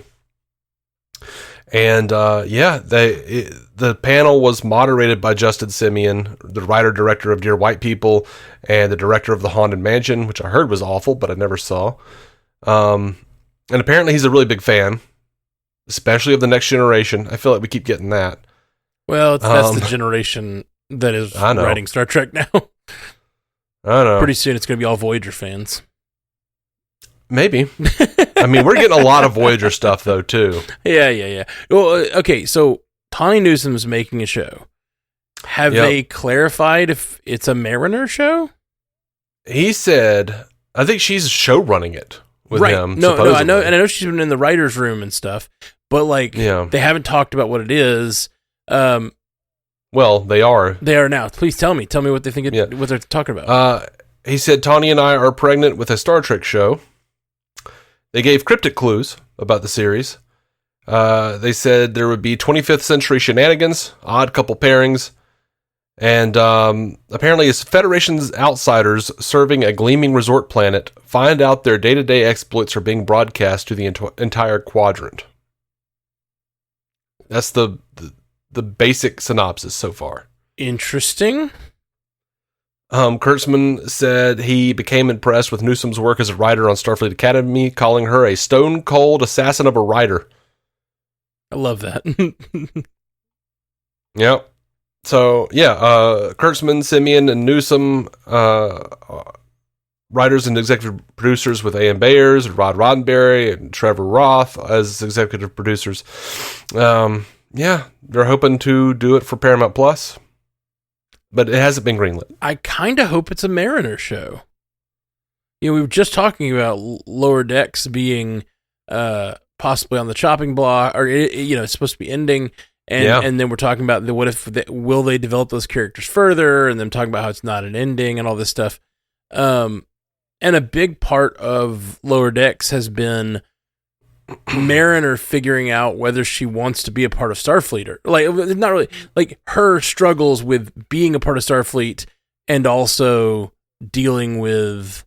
And, the panel was moderated by Justin Simien, the writer-director of Dear White People, and the director of The Haunted Mansion, which I heard was awful, but I never saw. And apparently he's a really big fan, especially of The Next Generation. I feel like we keep getting that. Well, that's the generation that is writing Star Trek now. I know. Pretty soon it's going to be all Voyager fans. Maybe. I mean, we're getting a lot of Voyager stuff, though, too. Yeah. Well, okay, so Tawny Newsome's making a show. Have they clarified if it's a Mariner show? He said, I think she's show running it. With him, no, I know, and I know she's been in the writer's room and stuff, but, like, they haven't talked about what it is. Well, they are. They are now. Please tell me what they think, what they're talking about. He said, Tawny and I are pregnant with a Star Trek show. They gave cryptic clues about the series. They said there would be 25th century shenanigans, odd couple pairings, and apparently as Federation's outsiders serving a gleaming resort planet find out their day-to-day exploits are being broadcast to the entire quadrant. That's the basic synopsis so far. Interesting. Kurtzman said he became impressed with Newsome's work as a writer on Starfleet Academy, calling her a stone-cold assassin of a writer. I love that. Yep. So, Kurtzman, Simien, and Newsome, writers and executive producers with A.M. Bayers, and Rod Roddenberry, and Trevor Roth as executive producers. They're hoping to do it for Paramount Plus, but it hasn't been greenlit. I kind of hope it's a Mariner show. You know, we were just talking about Lower Decks being possibly on the chopping block, or, it's supposed to be ending. And then we're talking about will they develop those characters further, and them talking about how it's not an ending and all this stuff. And a big part of Lower Decks has been Mariner figuring out whether she wants to be a part of Starfleet or, like, not really, like, her struggles with being a part of Starfleet and also dealing with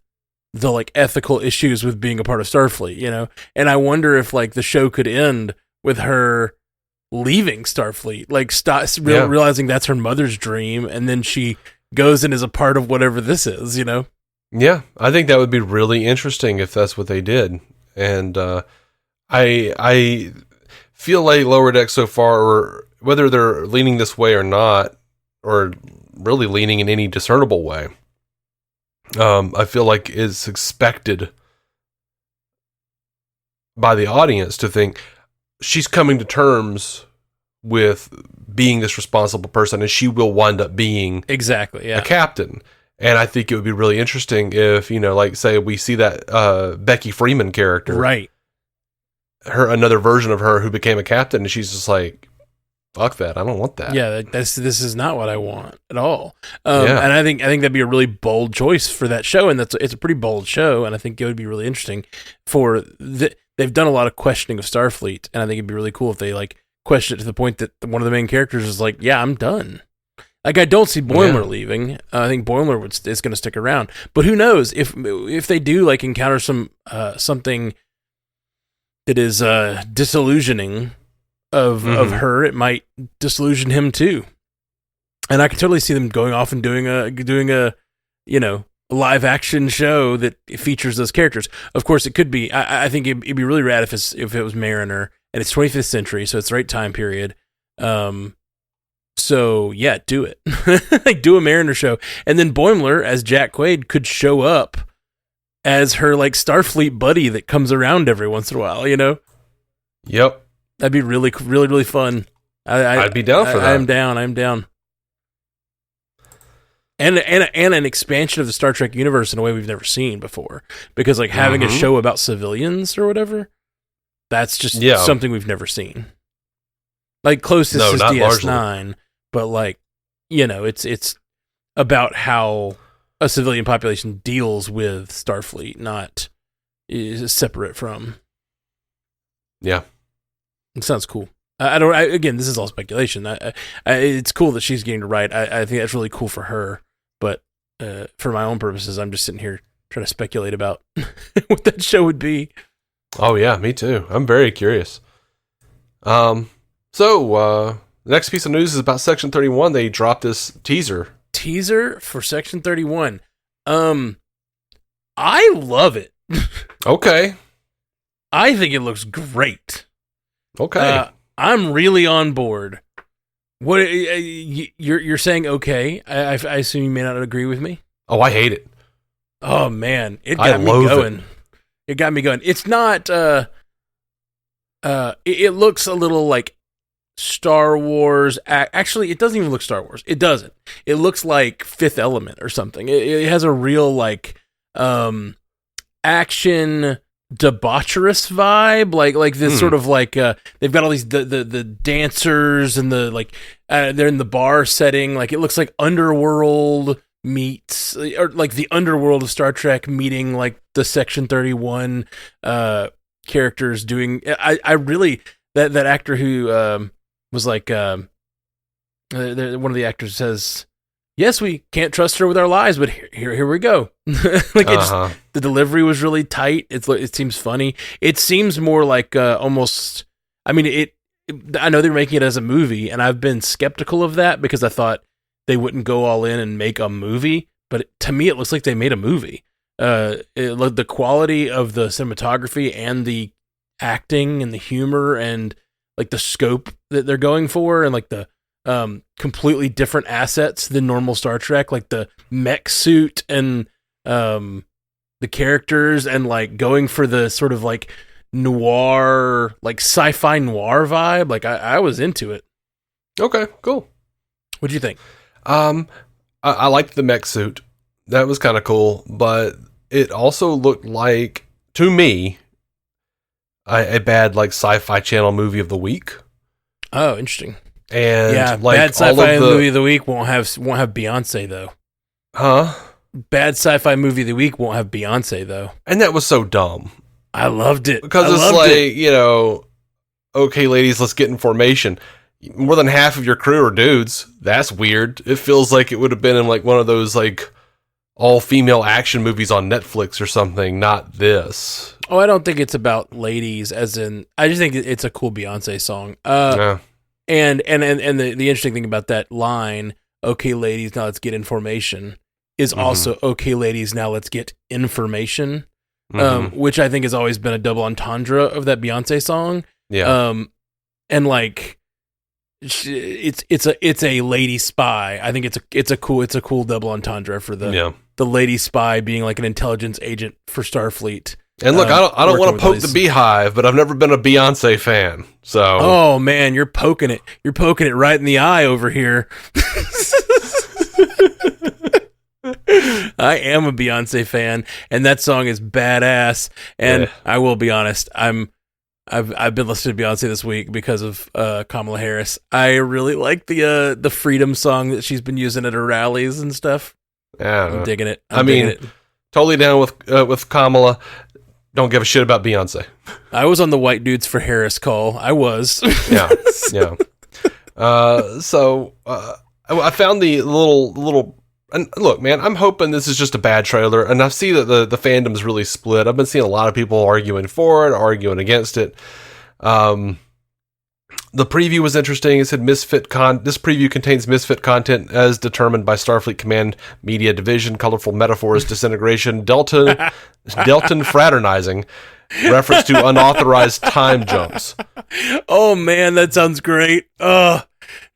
the, like, ethical issues with being a part of Starfleet, you know? And I wonder if, like, the show could end with her leaving Starfleet, like, realizing that's her mother's dream, and then she goes and is a part of whatever this is, you know? Yeah, I think that would be really interesting if that's what they did. And I feel like Lower Decks so far, or whether they're leaning this way or not, or really leaning in any discernible way, I feel like it's expected by the audience to think, she's coming to terms with being this responsible person, and she will wind up being a captain. And I think it would be really interesting if, like, say we see that Becky Freeman character. Right. Another version of her who became a captain, and she's just like, fuck that, I don't want that. Yeah, this is not what I want at all. And I think that'd be a really bold choice for that show, and it's a pretty bold show, and I think it would be really interesting they've done a lot of questioning of Starfleet, and I think it'd be really cool if they like question it to the point that one of the main characters is like, yeah, I'm done. Like, I don't see Boimler leaving. I think Boimler is going to stick around, but who knows if they do like encounter something that is disillusioning of her, it might disillusion him too. And I can totally see them going off and doing a live action show that features those characters. Of course, it could be. I think it'd be really rad if it was Mariner, and it's 25th century, so it's the right time period. So yeah, do it. Like, do a Mariner show, and then Boimler as Jack Quaid could show up as her like Starfleet buddy that comes around every once in a while. Yep, that'd be really, really, really fun. I'd be down for that. I'm down. And an expansion of the Star Trek universe in a way we've never seen before, because like having a show about civilians or whatever, that's just something we've never seen. Like, closest is DS9, but like, it's about how a civilian population deals with Starfleet, not is separate from. Yeah, it sounds cool. Again, this is all speculation. It's cool that she's getting to write. I think that's really cool for her. But for my own purposes, I'm just sitting here trying to speculate about what that show would be. Oh yeah, me too. I'm very curious. So the next piece of news is about Section 31. They dropped this teaser for Section 31. I love it. Okay. I think it looks great. Okay. I'm really on board. What you're saying? Okay, I assume you may not agree with me. Oh, I hate it. Oh man, it got me going. It got me going. It's not. It looks a little like Star Wars. Actually, it doesn't even look Star Wars. It doesn't. It looks like Fifth Element or something. It has a real like action debaucherous vibe, like this sort of like they've got all these the dancers and the like they're in the bar setting. Like, it looks like Underworld meets, or like the Underworld of Star Trek meeting like the Section 31 characters doing. I really that actor who was like one of the actors says, yes, we can't trust her with our lives, but here we go. Like, the delivery was really tight. It seems funny. It seems more like almost. I mean, I know they're making it as a movie, and I've been skeptical of that because I thought they wouldn't go all in and make a movie. But to me, it looks like they made a movie. The quality of the cinematography and the acting and the humor and like the scope that they're going for, and like the completely different assets than normal Star Trek, like the mech suit and the characters, and like going for the sort of like noir, like sci-fi noir vibe. Like, I was into it. Okay, cool. What'd you think? I liked the mech suit. That was kind of cool, but it also looked like, to me, a bad like Sci-Fi Channel movie of the week. Oh, interesting. And yeah, like, bad sci-fi movie of the week won't have Beyonce though. Huh? Bad sci-fi movie of the week won't have Beyonce though. And that was so dumb. I loved it. Because it's like, okay, ladies, let's get in formation. More than half of your crew are dudes. That's weird. It feels like it would have been in like one of those like all-female action movies on Netflix or something, not this. Oh, I don't think it's about ladies, as in, I just think it's a cool Beyonce song. Yeah. And the interesting thing about that line, okay, ladies, now let's get in formation, is also, okay, ladies, now let's get information, which I think has always been a double entendre of that Beyonce song. Yeah. And like, it's a lady spy. I think it's a cool double entendre for the lady spy being like an intelligence agent for Starfleet. And look, I don't want to poke the beehive, but I've never been a Beyonce fan. So, oh man, you're poking it right in the eye over here. I am a Beyonce fan, and that song is badass. And I will be honest, I've been listening to Beyonce this week because of Kamala Harris. I really like the Freedom song that she's been using at her rallies and stuff. Yeah, I'm digging it. Totally down with Kamala. Don't give a shit about Beyonce. I was on the White Dudes for Harris call. I was. Yeah. So I found the little. And look, man, I'm hoping this is just a bad trailer, and I see that the fandom's really split. I've been seeing a lot of people arguing for it, arguing against it. The preview was interesting. It said this preview contains misfit content as determined by Starfleet Command Media Division, colorful metaphors, disintegration, Deltan fraternizing, reference to unauthorized time jumps. Oh man, that sounds great.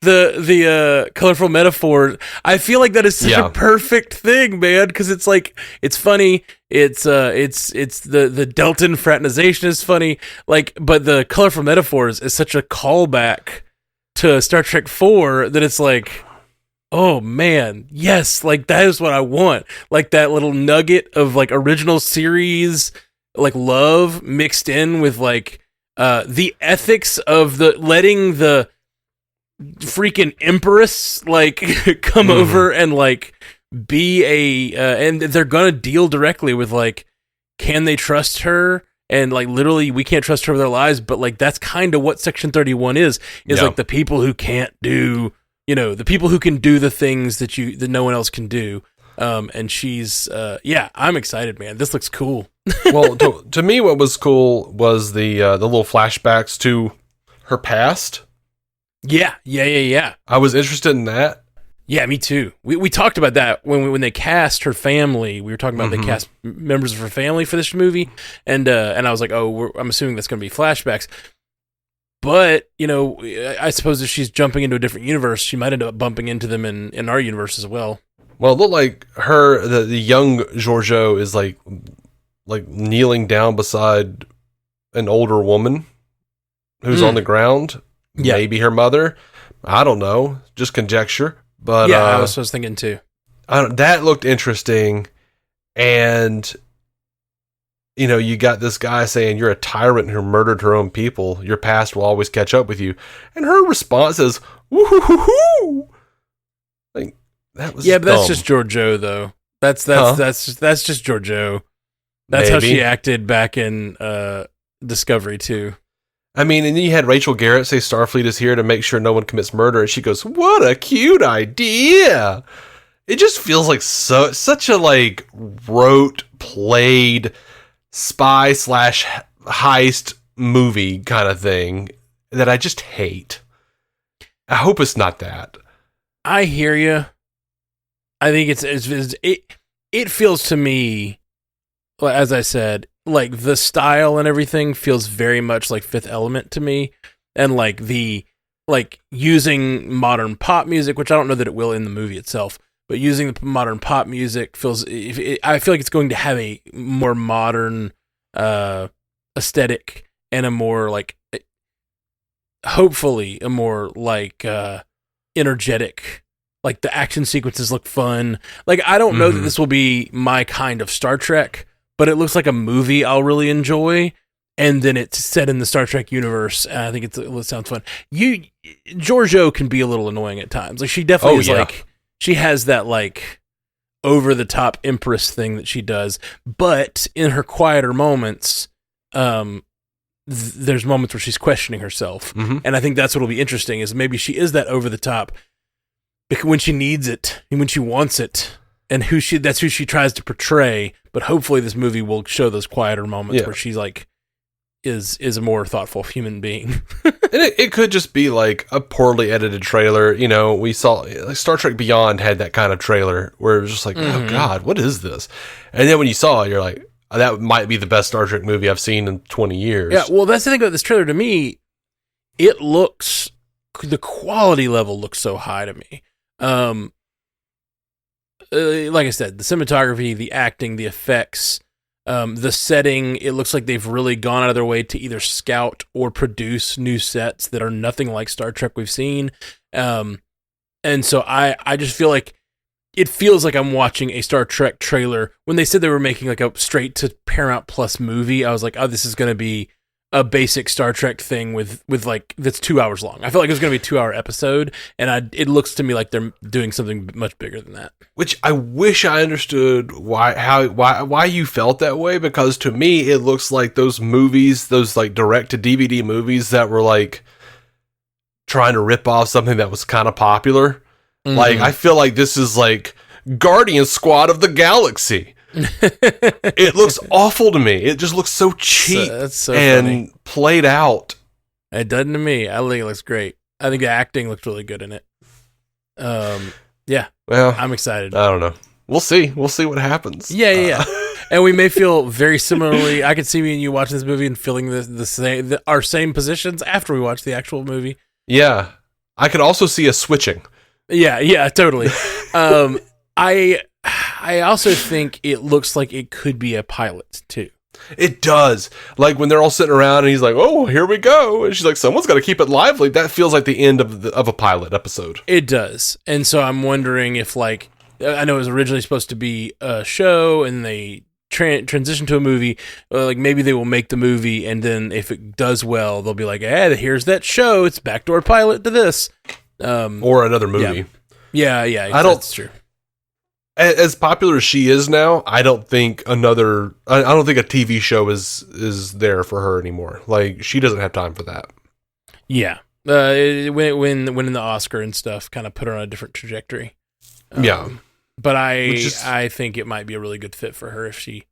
The colorful metaphor. I feel like that is such a perfect thing, man, because it's like, it's funny. It's the Deltan fraternization is funny, like, but the colorful metaphors is such a callback to Star Trek 4 that it's like, oh man, yes, like that is what I want. Like that little nugget of like original series, like love mixed in with like the ethics of letting the freaking Empress like come over and like be and they're gonna deal directly with like, can they trust her, and like literally we can't trust her with our lives, but like that's kind of what Section 31 is like the people who can't do, the people who can do the things that no one else can do. And she's I'm excited, man. This looks cool. Well, to me what was cool was the little flashbacks to her past. Yeah. I was interested in that. Yeah, me too. We talked about that when they cast her family. We were talking about they cast members of her family for this movie, and I was like, I'm assuming that's going to be flashbacks. But I suppose if she's jumping into a different universe, she might end up bumping into them in our universe as well. Well, it looked like the young Georgiou is like kneeling down beside an older woman who's on the ground. Yeah. Maybe her mother. I don't know. Just conjecture. But yeah, I was thinking too. That looked interesting. And, you got this guy saying you're a tyrant who murdered her own people. Your past will always catch up with you. And her response is, woo-hoo-hoo-hoo. Like, that was but that's just Georgiou, though. That's just Georgiou. That's how she acted back in Discovery, too. I mean, and then you had Rachel Garrett say Starfleet is here to make sure no one commits murder, and she goes, "What a cute idea!" It just feels like such a like rote, played spy / heist movie kind of thing that I just hate. I hope it's not that. I hear you. I think it feels to me, as I said, like the style and everything feels very much like Fifth Element to me, and like using modern pop music, which I don't know that it will in the movie itself, but using the modern pop music feels. I feel like it's going to have a more modern aesthetic and a more like, hopefully, a more like energetic. Like the action sequences look fun. Like I don't know that this will be my kind of Star Trek, but it looks like a movie I'll really enjoy, and then it's set in the Star Trek universe, and I think it sounds fun. Georgiou can be a little annoying at times. Like she definitely is like, she has that like over-the-top Empress thing that she does, but in her quieter moments, there's moments where she's questioning herself, and I think that's what'll be interesting, is maybe she is that over-the-top when she needs it, and when she wants it, and that's who she tries to portray. But hopefully this movie will show those quieter moments where she's like is a more thoughtful human being. And it could just be like a poorly edited trailer. We saw like Star Trek Beyond had that kind of trailer where it was just like, oh God, what is this? And then when you saw it, you're like, that might be the best Star Trek movie I've seen in 20 years. Yeah, well, that's the thing about this trailer. To me, the quality level looks so high to me. Like I said, the cinematography, the acting, the effects, the setting, it looks like they've really gone out of their way to either scout or produce new sets that are nothing like Star Trek we've seen. And so I just feel like it feels like I'm watching a Star Trek trailer. When they said they were making like a straight to Paramount Plus movie, I was like, oh, this is going to be a basic Star Trek thing with like that's 2 hours long. I felt like it was going to be a 2-hour episode, and it looks to me like they're doing something much bigger than that. Which I wish I understood why you felt that way, because to me it looks like those movies, those like direct to DVD movies that were like trying to rip off something that was kind of popular. Mm-hmm. Like I feel like this is like Guardian Squad of the Galaxy. It looks awful to me. It just looks so cheap and funny. Played out. It doesn't to me. I think it looks great. I think the acting looks really good in it. Yeah. Well, I'm excited. I don't know. We'll see. We'll see what happens. Yeah. And we may feel very similarly. I could see me and you watching this movie and feeling our same positions after we watch the actual movie. Yeah. I could also see us switching. Yeah, totally. I also think it looks like it could be a pilot, too. It does. Like, when they're all sitting around and he's like, oh, here we go. And she's like, someone's got to keep it lively. That feels like the end of a pilot episode. It does. And so I'm wondering if, like, I know it was originally supposed to be a show and they transition to a movie. Like, maybe they will make the movie, and then if it does well, they'll be like, here's that show. It's backdoor pilot to this. Or another movie. Yeah, that's true. As popular as she is now, I don't think a TV show is there for her anymore. Like, she doesn't have time for that. Yeah. When winning the Oscar and stuff kind of put her on a different trajectory. Yeah. But I think it might be a really good fit for her if she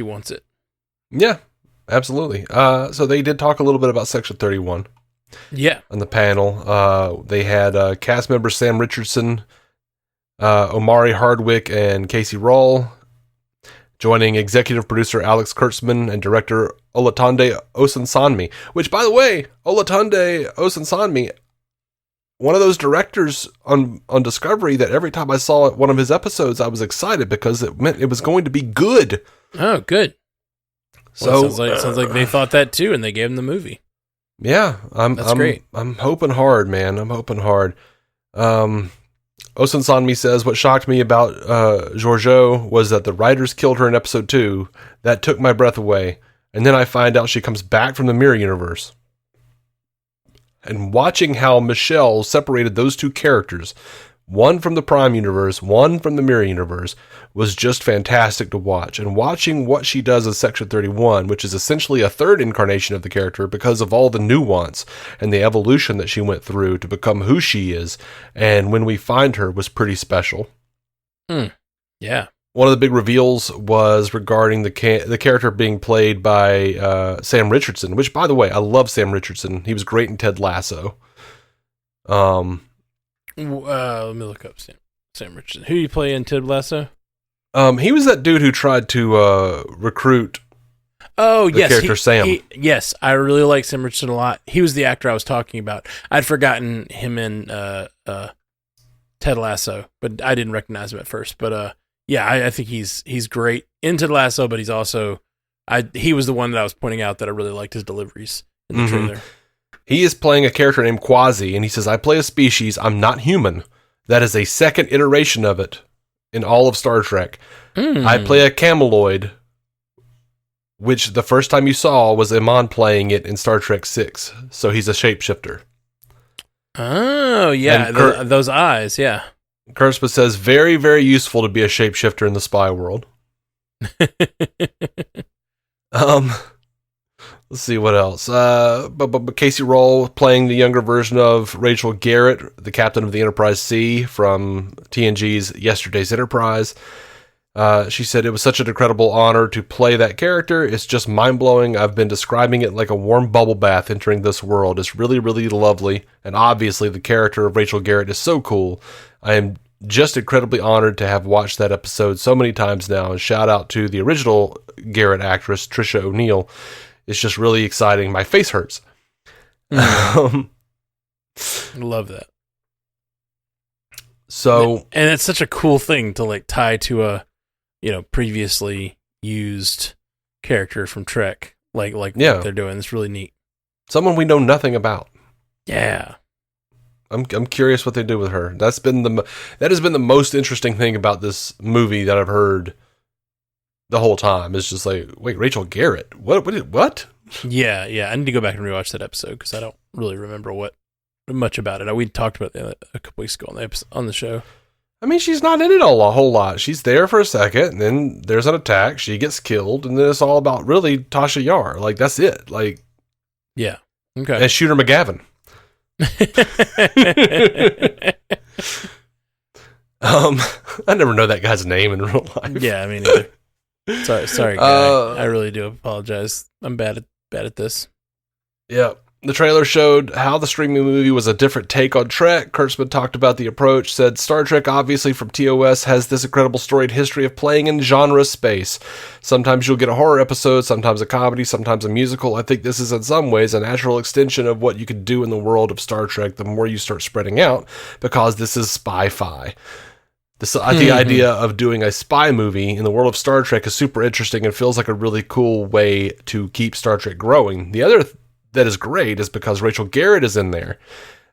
wants it. Yeah, absolutely. So they did talk a little bit about Section 31. Yeah. On the panel. They had cast members Sam Richardson, Omari Hardwick, and Casey Rawle, joining executive producer Alex Kurtzman and director Olatunde Osunsanmi. Which, by the way, Olatunde Osunsanmi, one of those directors on Discovery that every time I saw one of his episodes, I was excited because it meant it was going to be good. Oh, good. So well, it sounds like they thought that too, and they gave him the movie. Yeah, that's great. I'm hoping hard, man. I'm hoping hard. Osunsanmi says, what shocked me about Georgiou was that the writers killed her in episode 2. That took my breath away. And then I find out she comes back from the Mirror Universe. And watching how Michelle separated those two characters, one from the Prime Universe, one from the Mirror Universe, was just fantastic to watch. And watching what she does in Section 31, which is essentially a third incarnation of the character because of all the nuance and the evolution that she went through to become who she is, and when we find her, was pretty special. Yeah. One of the big reveals was regarding the character being played by Sam Richardson, which, by the way, I love Sam Richardson. He was great in Ted Lasso. Let me look up Sam Richardson. Who do you play in Ted Lasso? He was that dude who tried to recruit the character Sam. Yes, I really like Sam Richardson a lot. He was the actor I was talking about. I'd forgotten him in Ted Lasso, but I didn't recognize him at first. But I think he's great in Ted Lasso, but he's also he was the one that I was pointing out that I really liked his deliveries in the trailer. He is playing a character named Quasi, and he says, I play a species, I'm not human. That is a second iteration of it in all of Star Trek. I play a cameloid, which the first time you saw was Iman playing it in Star Trek 6. So he's a shapeshifter. Oh, yeah, those eyes, yeah. Kurtzman says, very, very useful to be a shapeshifter in the spy world. Let's see what else. But Casey Rawle playing the younger version of Rachel Garrett, the captain of the Enterprise C from TNG's Yesterday's Enterprise. She said, it was such an incredible honor to play that character. It's just mind-blowing. I've been describing it like a warm bubble bath entering this world. It's really, really lovely. And obviously the character of Rachel Garrett is so cool. I am just incredibly honored to have watched that episode so many times now. And shout out to the original Garrett actress, Trisha O'Neill. It's just really exciting. My face hurts. Love that. So, and it's such a cool thing to like tie to a, previously used character from Trek, like what they're doing. It's really neat. Someone we know nothing about. Yeah. I'm curious what they do with her. That has been the most interesting thing about this movie that I've heard the whole time. It's just like, wait, Rachel Garrett? What? Yeah. I need to go back and rewatch that episode because I don't really remember much about it. We talked about it a couple weeks ago on the show. I mean, she's not in it a whole lot. She's there for a second, and then there's an attack. She gets killed, and then it's all about really Tasha Yar. Like, that's it. Like, yeah, okay. And Shooter McGavin. I never know that guy's name in real life. Yeah, I mean, sorry, guy. I really do apologize. I'm bad at this. Yeah. The trailer showed how the streaming movie was a different take on Trek. Kurtzman talked about the approach, said Star Trek, obviously from TOS, has this incredible storied history of playing in genre space. Sometimes you'll get a horror episode, sometimes a comedy, sometimes a musical. I think this is in some ways a natural extension of what you could do in the world of Star Trek the more you start spreading out, because this is spy-fi. The idea of doing a spy movie in the world of Star Trek is super interesting and feels like a really cool way to keep Star Trek growing. The other that is great is because Rachel Garrett is in there,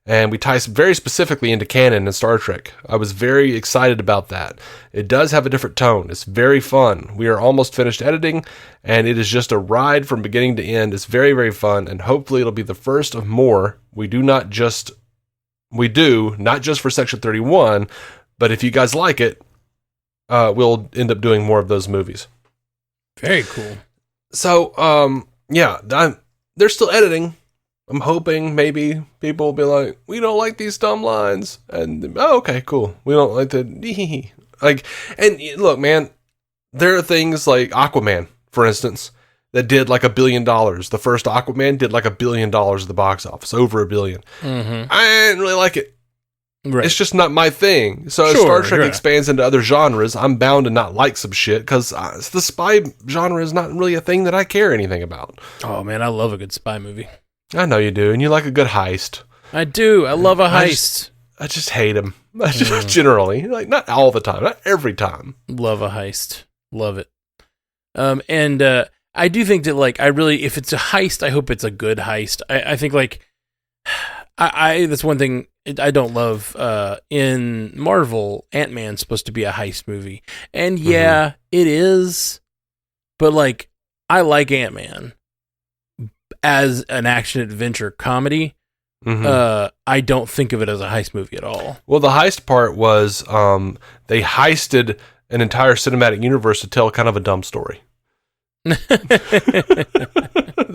and we tie very specifically into canon in Star Trek. I was very excited about that. It does have a different tone. It's very fun. We are almost finished editing, and it is just a ride from beginning to end. It's very, very fun, and hopefully it'll be the first of more. We do not just for Section 31, but if you guys like it, we'll end up doing more of those movies. Very cool. So, they're still editing. I'm hoping maybe people will be like, we don't like these dumb lines. And, okay, cool. We don't like the and look, man, there are things like Aquaman, for instance, that did like $1 billion. The first Aquaman did like $1 billion at the box office, over $1 billion. Mm-hmm. I didn't really like it. Right. It's just not my thing. So as Star Trek expands into other genres, I'm bound to not like some shit because the spy genre is not really a thing that I care anything about. Oh, man, I love a good spy movie. I know you do, and you like a good heist. I do. I love a heist. I just hate them. Generally. Like, not all the time. Not every time. Love a heist. Love it. And I do think that, like, if it's a heist, I hope it's a good heist. I think, like, that's one thing I don't love. In Marvel, Ant-Man's supposed to be a heist movie. And yeah, it is. But, like, I like Ant-Man as an action-adventure comedy. I don't think of it as a heist movie at all. Well, the heist part was they heisted an entire cinematic universe to tell kind of a dumb story. That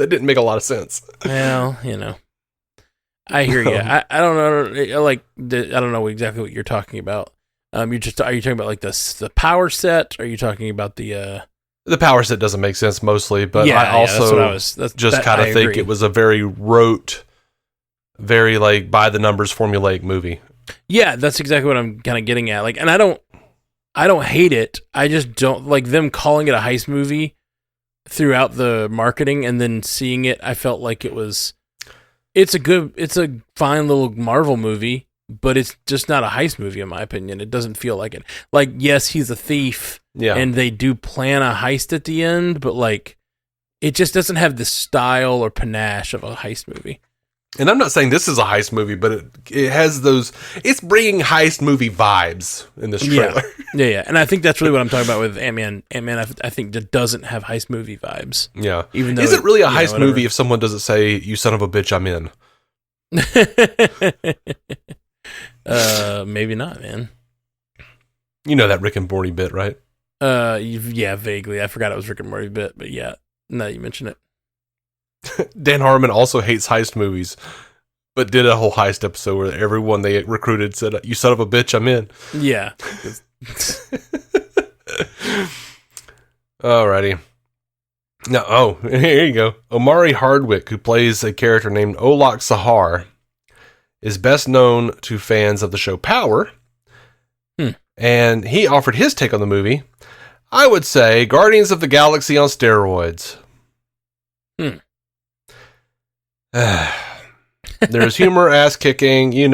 didn't make a lot of sense. Well, I hear you. I don't know. I don't know exactly what you're talking about. Are you talking about like the power set? Are you talking about the power set doesn't make sense mostly, but I also think it was a very rote, very like by the numbers formulaic movie. Yeah, that's exactly what I'm kind of getting at. Like, and I don't hate it. I just don't like them calling it a heist movie throughout the marketing, and then seeing it, I felt like it's a fine little Marvel movie, but it's just not a heist movie in my opinion. It doesn't feel like it. Like, yes, he's a thief, and they do plan a heist at the end, but like, it just doesn't have the style or panache of a heist movie. And I'm not saying this is a heist movie, but it has it's bringing heist movie vibes in this trailer. Yeah. And I think that's really what I'm talking about with Ant-Man. Ant-Man, I think that doesn't have heist movie vibes. Yeah. Even though is it really a heist movie if someone doesn't say, "You son of a bitch, I'm in"? Maybe not, man. You know that Rick and Morty bit, right? Yeah, vaguely. I forgot it was Rick and Morty bit, but yeah, now you mention it. Dan Harmon also hates heist movies, but did a whole heist episode where everyone they recruited said, "You son of a bitch, I'm in." Yeah. Alrighty. Now, here you go. Omari Hardwick, who plays a character named Olak Sahar, is best known to fans of the show Power. And he offered his take on the movie. I would say Guardians of the Galaxy on steroids. There's humor, ass kicking, you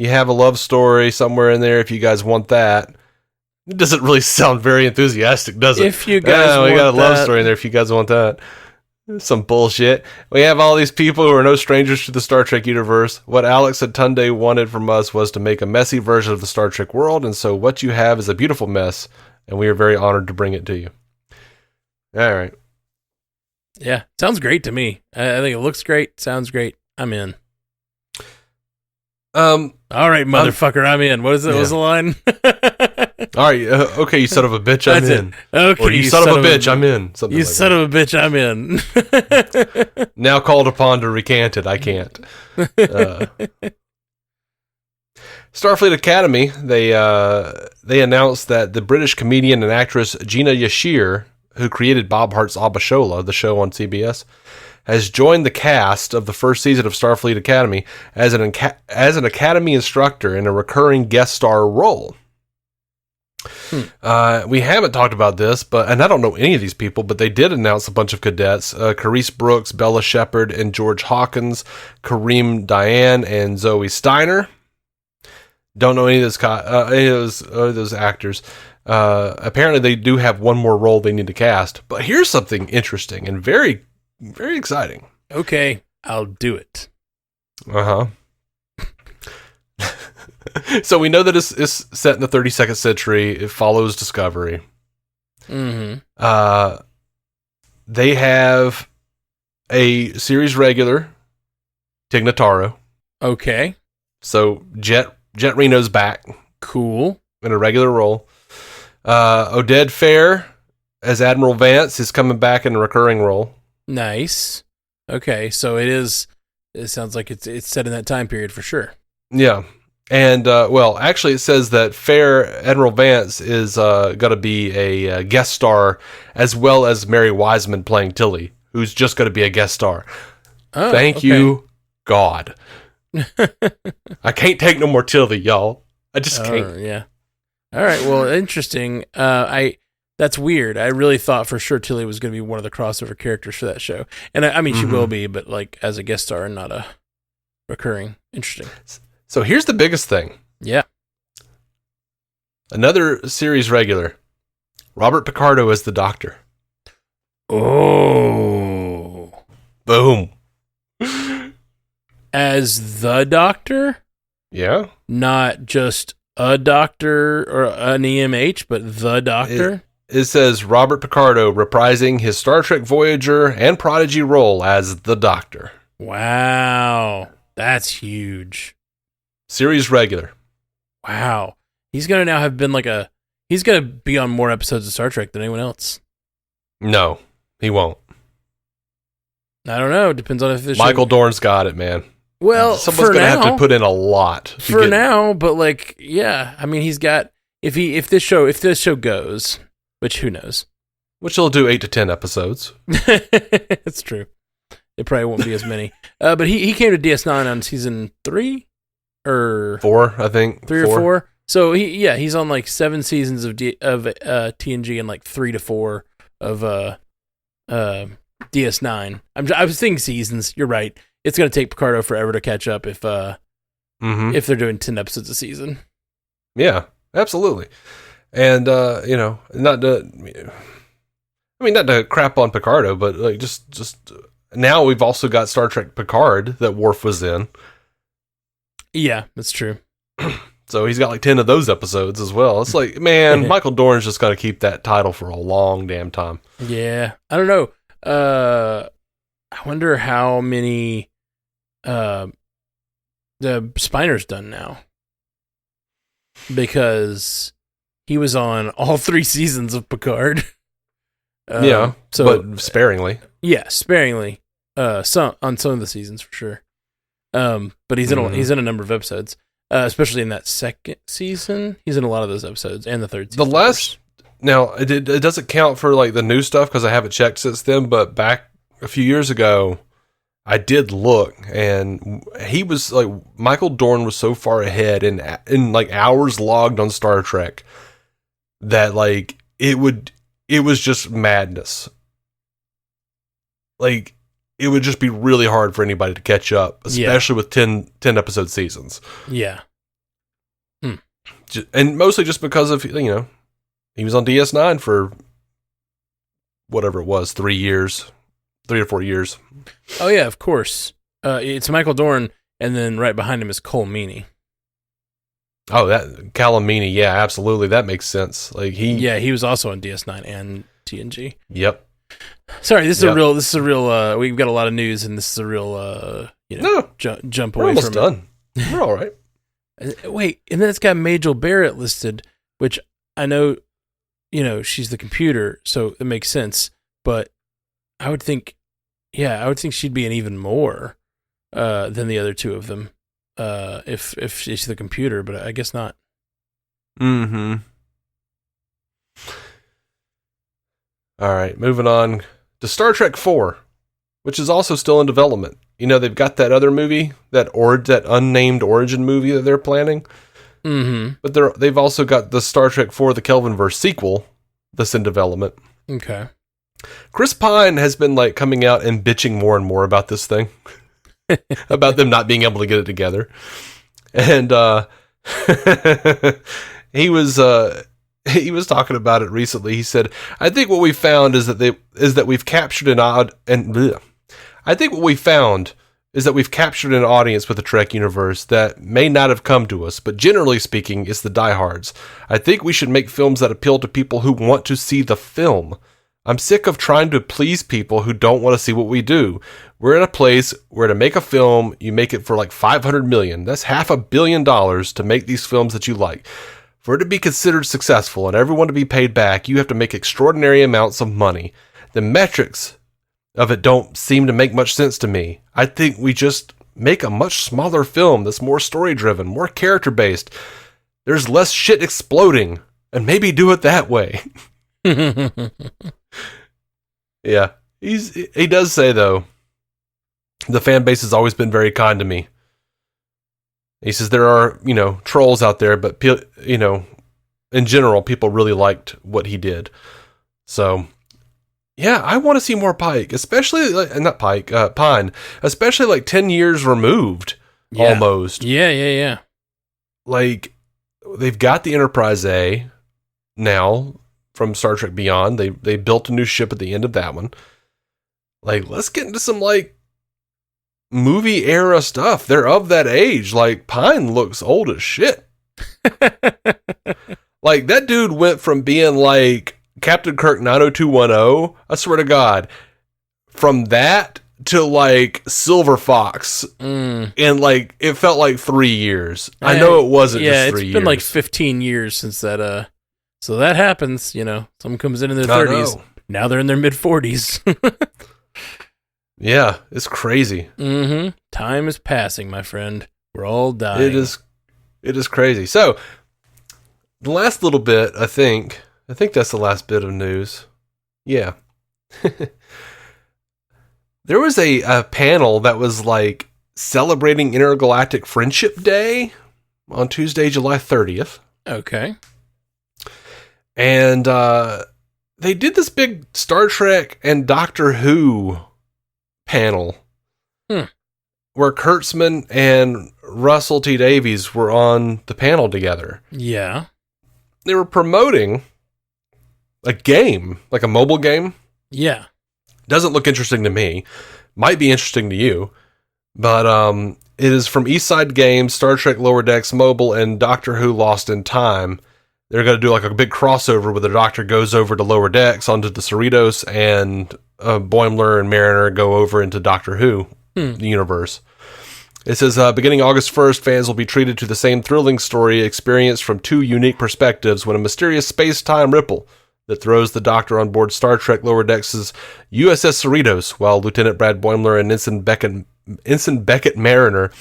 have a love story somewhere in there if you guys want that. It doesn't really sound very enthusiastic, does it? If you guys we got a love story in there if you guys want that. Some bullshit. We have all these people who are no strangers to the Star Trek universe. What Alex and Tunde wanted from us was to make a messy version of the Star Trek world, and so what you have is a beautiful mess, and we are very honored to bring it to you. All right. Yeah, sounds great to me. I think it looks great, sounds great. I'm in. All right, motherfucker, I'm in. What is it? Yeah. What was the line? All right, okay, you son of a bitch, I'm in. Okay, or you son of a bitch, I'm in. Something you like son that. Of a bitch, I'm in. Now called upon to recant it, I can't. Starfleet Academy, they announced that the British comedian and actress Gina Yashir, who created Bob Hart's Abishola, the show on CBS, has joined the cast of the first season of Starfleet Academy as an Academy instructor in a recurring guest star role. We haven't talked about this, and I don't know any of these people, but they did announce a bunch of cadets: Carice Brooks, Bella Shepard, and George Hawkins, Kareem Diane, and Zoe Steiner. Don't know any of those actors. Apparently, they do have one more role they need to cast. But here's something interesting and very, very exciting. Okay, I'll do it. So we know that it's set in the 32nd century. It follows Discovery. Mm-hmm. They have a series regular, Tig Notaro. Okay. So Jet Reno's back. Cool. In a regular role. Oded Fehr as Admiral Vance is coming back in a recurring role. Nice. Okay, so it sounds like it's set in that time period for sure. Yeah. And, actually it says that Admiral Vance is going to be a guest star, as well as Mary Wiseman playing Tilly, who's just going to be a guest star. Oh, Thank you, God. I can't take no more Tilly, y'all. I just can't. Yeah. All right, well, interesting. That's weird. I really thought for sure Tilly was going to be one of the crossover characters for that show. And I mean, she will be, but like as a guest star and not a recurring. Interesting. So here's the biggest thing. Yeah. Another series regular. Robert Picardo as the Doctor. Oh. Boom. As the Doctor? Yeah. Not just a doctor or an EMH, but the Doctor? It says Robert Picardo reprising his Star Trek Voyager and Prodigy role as the Doctor. Wow. That's huge. Series regular. Wow. He's going to now have been he's going to be on more episodes of Star Trek than anyone else. No, he won't. I don't know. Depends on if Michael Dorn's got it, man. Well, someone's going to have to put in a lot for now, but yeah, I mean, he's got, if this show goes, which who knows? Which he'll do 8 to 10 episodes. It's true. It probably won't be as many. But he came to DS9 on season 3 or 4, I think. 3 or 4. So he's on like 7 seasons of TNG and like 3 to 4 of DS9. I was thinking seasons. You're right. It's going to take Picardo forever to catch up if they're doing 10 episodes a season. Yeah, absolutely. And not to crap on Picardo, but like just now we've also got Star Trek Picard that Worf was in. Yeah, that's true. So he's got like 10 of those episodes as well. It's like, man, Michael Dorn's just got to keep that title for a long damn time. Yeah, I don't know. I wonder how many the Spiner's done now, because he was on all 3 seasons of Picard. But sparingly. Yeah, sparingly. On some of the seasons for sure. But he's in a number of episodes, especially in that second season. He's in a lot of those episodes, and the third season. Now it doesn't count for like the new stuff because I haven't checked since then. But back a few years ago, I did look, and he was like, Michael Dorn was so far ahead in like hours logged on Star Trek that like it was just madness. Like it would just be really hard for anybody to catch up, especially with 10 episode seasons. Yeah. And mostly just because of, he was on DS9 for whatever it was, 3 years. 3 or 4 years. Oh yeah, of course. It's Michael Dorn, and then right behind him is Cole Meany. Oh, that Callum Meany, yeah, absolutely, that makes sense. Like he was also on DS9 and TNG. Yep. Sorry, this is a real. We've got a lot of news, and this is a real. Jump away almost from done. We're all right. Wait, and then it's got Majel Barrett listed, which I know, she's the computer, so it makes sense. But I would think she'd be in even more than the other two of them, if she's the computer. But I guess not. Mm-hmm. All right, moving on to Star Trek 4, which is also still in development. They've got that other movie, that unnamed origin movie that they're planning. Mm-hmm. But they've also got the Star Trek 4, the Kelvinverse sequel that's in development. Okay. Chris Pine has been coming out and bitching more and more about this thing. About them not being able to get it together. And he was talking about it recently. He said, "I think what we found is that we've captured an audience with the Trek universe that may not have come to us, but generally speaking, it's the diehards. I think we should make films that appeal to people who want to see the film. I'm sick of trying to please people who don't want to see what we do. We're in a place where to make a film, you make it for $500 million. That's $500 million to make these films that you like. For it to be considered successful and everyone to be paid back, you have to make extraordinary amounts of money. The metrics of it don't seem to make much sense to me. I think we just make a much smaller film that's more story-driven, more character-based. There's less shit exploding, and maybe do it that way." Yeah, he does say, though, the fan base has always been very kind to me. He says there are, trolls out there, but, in general, people really liked what he did. So, yeah, I want to see more Pike, especially, Pine, especially 10 years removed, almost. Yeah. They've got the Enterprise A now from Star Trek Beyond. They built a new ship at the end of that one. Let's get into some, movie era stuff. They're of that age. Pine looks old as shit. That dude went from being Captain Kirk 90210, I swear to God, from that to Silver Fox. And it felt like 3 years. I know it wasn't just 3 years. It's been 15 years since that. So that happens, someone comes in their 30s. Now they're in their mid 40s. Yeah, it's crazy. Mm-hmm. Time is passing, my friend. We're all dying. It is crazy. So, the last little bit, I think that's the last bit of news. Yeah. There was a panel that was celebrating Intergalactic Friendship Day on Tuesday, July 30th. Okay. And they did this big Star Trek and Doctor Who panel where Kurtzman and Russell T. Davies were on the panel together. Yeah. They were promoting a game, a mobile game. Yeah. Doesn't look interesting to me. Might be interesting to you. But it is from Eastside Games, Star Trek Lower Decks Mobile, and Doctor Who Lost in Time. They're going to do a big crossover where the Doctor goes over to Lower Decks onto the Cerritos, and Boimler and Mariner go over into Doctor Who, the universe. It says, beginning August 1st, fans will be treated to the same thrilling story experienced from two unique perspectives when a mysterious space-time ripple that throws the Doctor on board Star Trek Lower Decks' USS Cerritos, while Lieutenant Brad Boimler and Ensign Beckett Mariner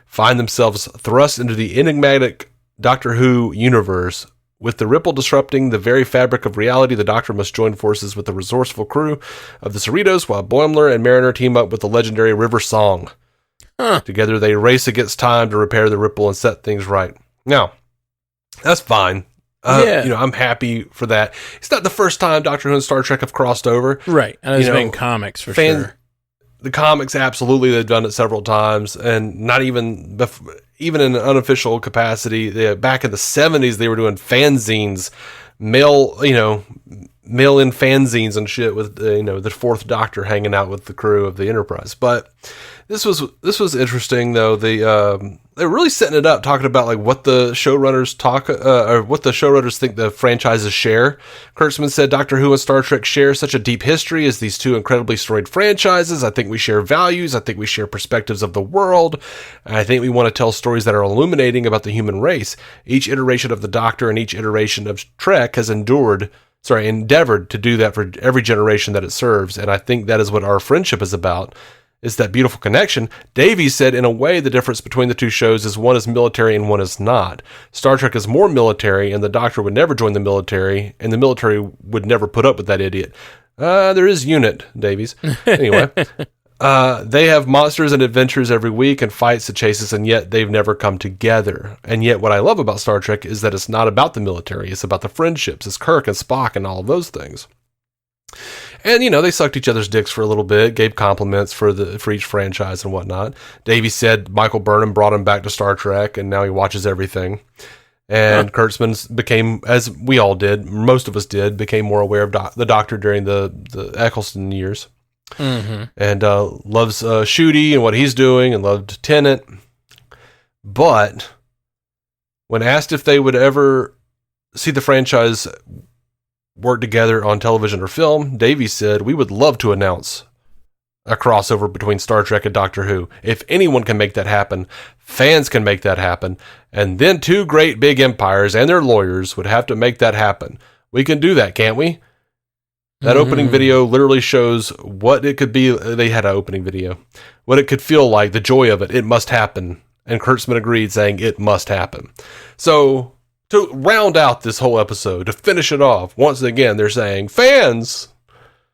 find themselves thrust into the enigmatic Doctor Who universe. With the ripple disrupting the very fabric of reality, the Doctor must join forces with the resourceful crew of the Cerritos, while Boimler and Mariner team up with the legendary River Song. Together, they race against time to repair the ripple and set things right. Now, that's fine. I'm happy for that. It's not the first time Doctor Who and Star Trek have crossed over. Right. And it's been comics for sure. The comics, absolutely, they've done it several times, and not even in an unofficial capacity. Back in the 70s, they were doing fanzines, mail-in fanzines and shit with the Fourth Doctor hanging out with the crew of the Enterprise. But this was interesting though. They're really setting it up, talking about like what the showrunners or what the showrunners think the franchises share. Kurtzman said Doctor Who and Star Trek share such a deep history as these two incredibly storied franchises. I think we share values. I think we share perspectives of the world. I think we want to tell stories that are illuminating about the human race. Each iteration of the Doctor and each iteration of Trek has endeavored to do that for every generation that it serves. And I think that is what our friendship is about, is that beautiful connection. Davies said, in a way, the difference between the two shows is one is military and one is not. Star Trek is more military, and the Doctor would never join the military, and the military would never put up with that idiot. There is unit, Davies. Anyway, they have monsters and adventures every week and fights and chases, and yet they've never come together. And yet what I love about Star Trek is that it's not about the military. It's about the friendships. It's Kirk and Spock and all of those things. And, they sucked each other's dicks for a little bit, gave compliments for each franchise and whatnot. Davies said Michael Burnham brought him back to Star Trek, and now he watches everything. And Kurtzman became, as we all did, most of us did, became more aware of the Doctor during the Eccleston years. Mm-hmm. And loves Shooty and what he's doing, and loved Tennant. But when asked if they would ever see the franchise work together on television or film, Davies said, we would love to announce a crossover between Star Trek and Doctor Who. If anyone can make that happen, fans can make that happen, and then two great big empires and their lawyers would have to make that happen. We can do that, can't we? That opening video literally shows what it could be. They had an opening video. What it could feel like, the joy of it. It must happen. And Kurtzman agreed, saying it must happen. So, to round out this whole episode, to finish it off, once again, they're saying, fans,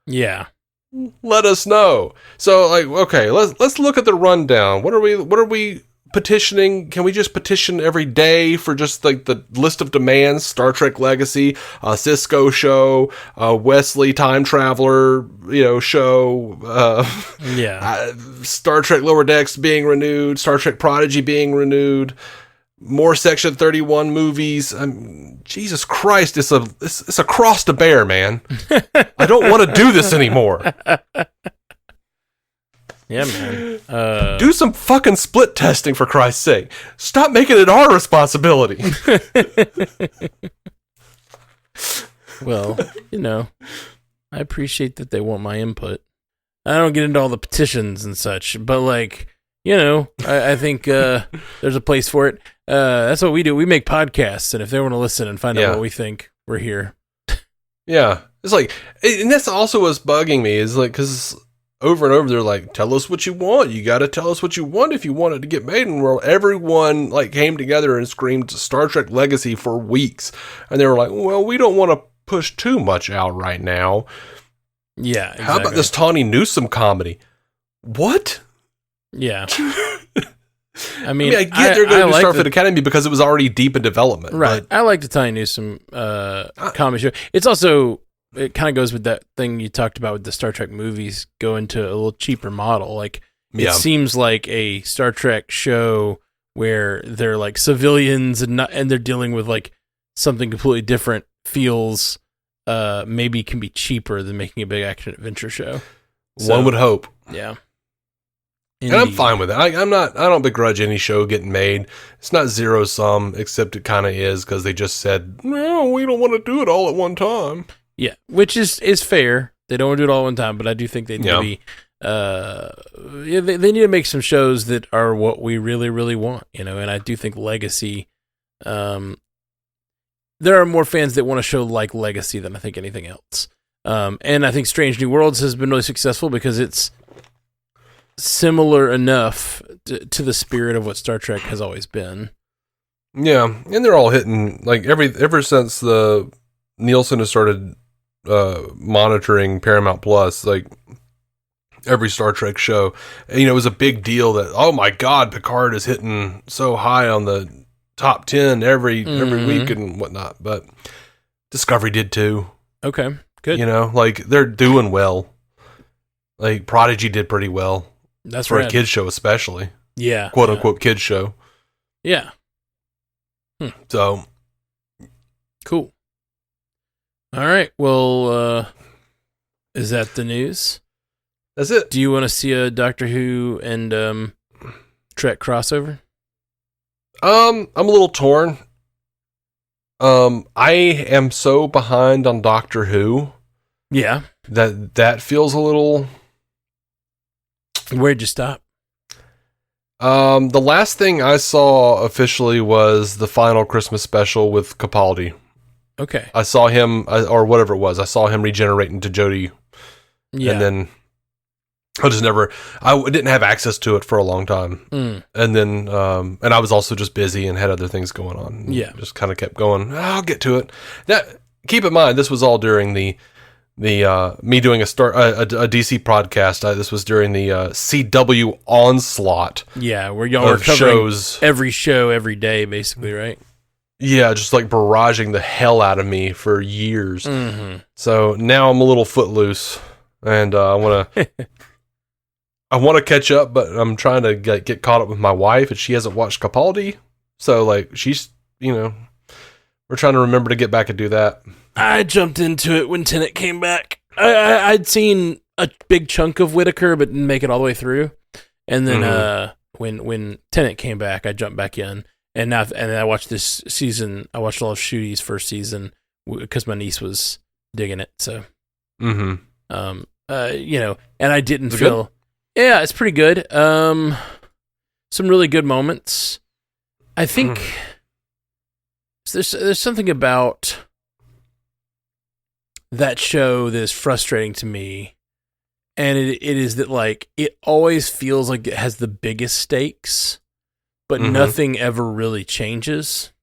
let us know. So, like, okay, let's look at the rundown. What are we petitioning? Can we just petition every day for just like the list of demands? Star Trek Legacy, Cisco show, Wesley Time Traveler, show, Star Trek Lower Decks being renewed, Star Trek Prodigy being renewed. More Section 31 movies. Jesus Christ, it's a cross to bear, man. I don't want to do this anymore. Yeah, man. Do some fucking split testing, for Christ's sake. Stop making it our responsibility. Well, I appreciate that they want my input. I don't get into all the petitions and such, but I think there's a place for it. That's what we do. We make podcasts, and if they want to listen and find out what we think, we're here. Yeah. It's like, and that's also what's bugging me, is like, because over and over they're like, tell us what you want. You got to tell us what you want if you want it to get made. And everyone like came together and screamed Star Trek Legacy for weeks. And they were like, well, we don't want to push too much out right now. Yeah. Exactly. How about this Tawny Newsome comedy? What? Yeah. I get they're going to do Starfleet Academy because it was already deep in development. Right. I like the Tawny Newsome comedy show. It's also, it kind of goes with that thing you talked about with the Star Trek movies going to a little cheaper model. Like, it seems like a Star Trek show where they're like civilians and they're dealing with like something completely different feels maybe can be cheaper than making a big action adventure show. One would hope. Yeah. Indeed. And I'm fine with it. I don't begrudge any show getting made. It's not zero sum, except it kind of is, because they just said, no, we don't want to do it all at one time. Yeah, which is fair. They don't want to do it all at one time, but I do think they need to be, they need to make some shows that are what we really, really want, and I do think Legacy, there are more fans that want a show like Legacy than I think anything else. And I think Strange New Worlds has been really successful because it's similar enough to the spirit of what Star Trek has always been. Yeah, and they're all hitting, like, ever since the Nielsen has started monitoring Paramount Plus, like, every Star Trek show, and, it was a big deal that, oh my God, Picard is hitting so high on the top 10 every week and whatnot, but Discovery did too. Okay, good. Like, they're doing well. Like, Prodigy did pretty well. That's for rad. A kids show, especially. Yeah. Quote unquote kids show. Yeah. So. Cool. All right. Well, is that the news? That's it. Do you want to see a Doctor Who and Trek crossover? I'm a little torn. I am so behind on Doctor Who. Yeah. That feels a little. Where'd you stop? The last thing I saw officially was the final Christmas special with Capaldi. Okay. I saw him, or whatever it was. I saw him regenerate into Jodie. Yeah. And then I didn't have access to it for a long time. And then, and I was also just busy and had other things going on. Yeah. Just kind of kept going, I'll get to it. Keep in mind, this was all during the me doing a DC podcast. This was during the CW onslaught. Yeah, where y'all are covering shows. Every show every day, basically, right? Yeah, just like barraging the hell out of me for years. Mm-hmm. So now I'm a little footloose, and I want to catch up, but I'm trying to get caught up with my wife, and she hasn't watched Capaldi, so like she's we're trying to remember to get back and do that. I jumped into it when Tennant came back. I'd seen a big chunk of Whittaker, but didn't make it all the way through. And then when Tennant came back, I jumped back in. And I watched this season. I watched all of Shooty's first season because my niece was digging it. So, and I didn't feel. Yeah, it's pretty good. Some really good moments. I think there's something about that show that is frustrating to me, and it is that like it always feels like it has the biggest stakes, but nothing ever really changes.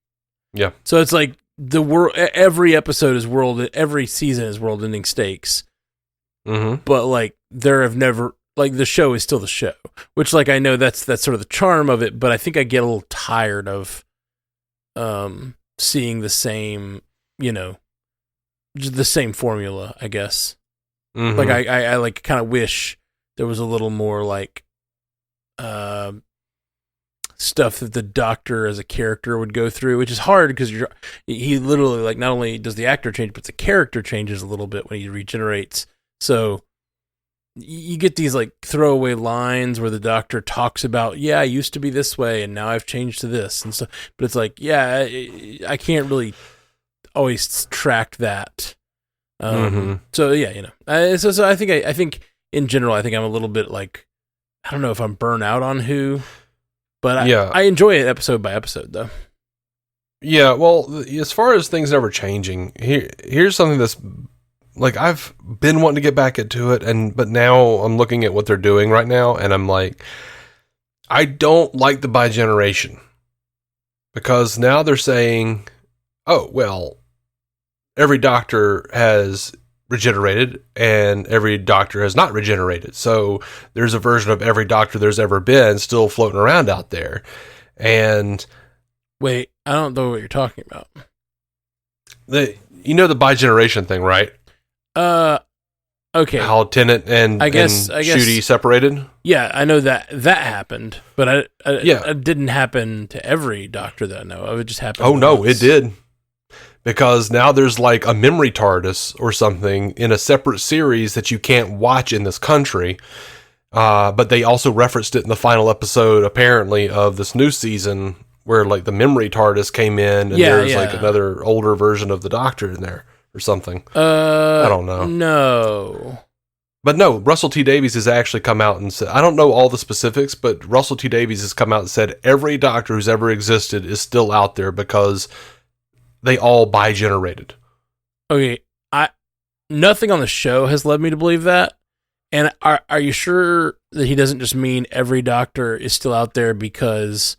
Yeah. So it's like the world. Every episode is every season is world-ending stakes, but like there have never like the show is still the show, which like I know that's sort of the charm of it, but I think I get a little tired of seeing the same, the same formula, I guess. Like I like kind of wish there was a little more like stuff that the Doctor as a character would go through, which is hard because he literally like not only does the actor change, but the character changes a little bit when he regenerates. So you get these like throwaway lines where the Doctor talks about, I used to be this way and now I've changed to this and so, but it's like, I can't really always track that. So yeah, so I think in general, I think I'm a little bit like, I don't know if I'm burnt out on Who, but I enjoy it episode by episode though. Yeah, well, as far as things never changing, here's something that's like I've been wanting to get back into it, but now I'm looking at what they're doing right now, and I'm like, I don't like the bi-generation because now they're saying, oh well, every Doctor has regenerated and every Doctor has not regenerated. So there's a version of every Doctor there's ever been still floating around out there. And wait, I don't know what you're talking about. The bi-generation thing, right? Okay. How Tennant and Shooty separated? Yeah, I know that happened, but it didn't happen to every Doctor that I know of. It just happened. Oh no, it did. Because now there's like a memory TARDIS or something in a separate series that you can't watch in this country. But they also referenced it in the final episode, apparently, of this new season where like the memory TARDIS came in and there's like another older version of the Doctor in there or something. I don't know. No. But no, Russell T. Davies has actually come out and said, I don't know all the specifics, but Russell T. Davies has come out and said every Doctor who's ever existed is still out there because they all bi-generated. Okay, nothing on the show has led me to believe that. And are you sure that he doesn't just mean every Doctor is still out there because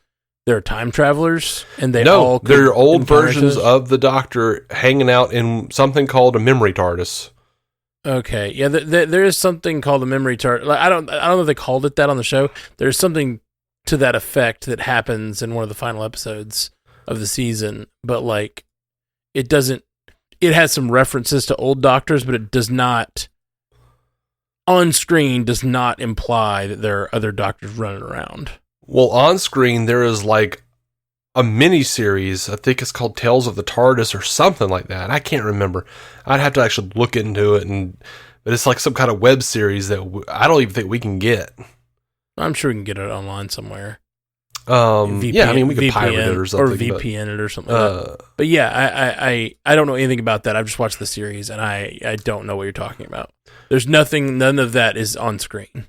they're time travelers and they're old versions of the Doctor hanging out in something called a memory TARDIS. Okay, yeah, there is something called a memory TARDIS. Like, I don't know if they called it that on the show. There's something to that effect that happens in one of the final episodes of the season, but like it has some references to old Doctors, but it does not on screen does not imply that there are other Doctors running around. Well, on screen there is like a mini series. I think it's called Tales of the TARDIS or something like that. I can't remember. I'd have to actually look into it, but it's like some kind of web series that I don't even think we can get. I'm sure we can get it online somewhere. VPN, yeah, I mean, we could pirate it or something. Or VPN it or something like that. But yeah, I don't know anything about that. I've just watched the series, and I don't know what you're talking about. There's none of that is on screen.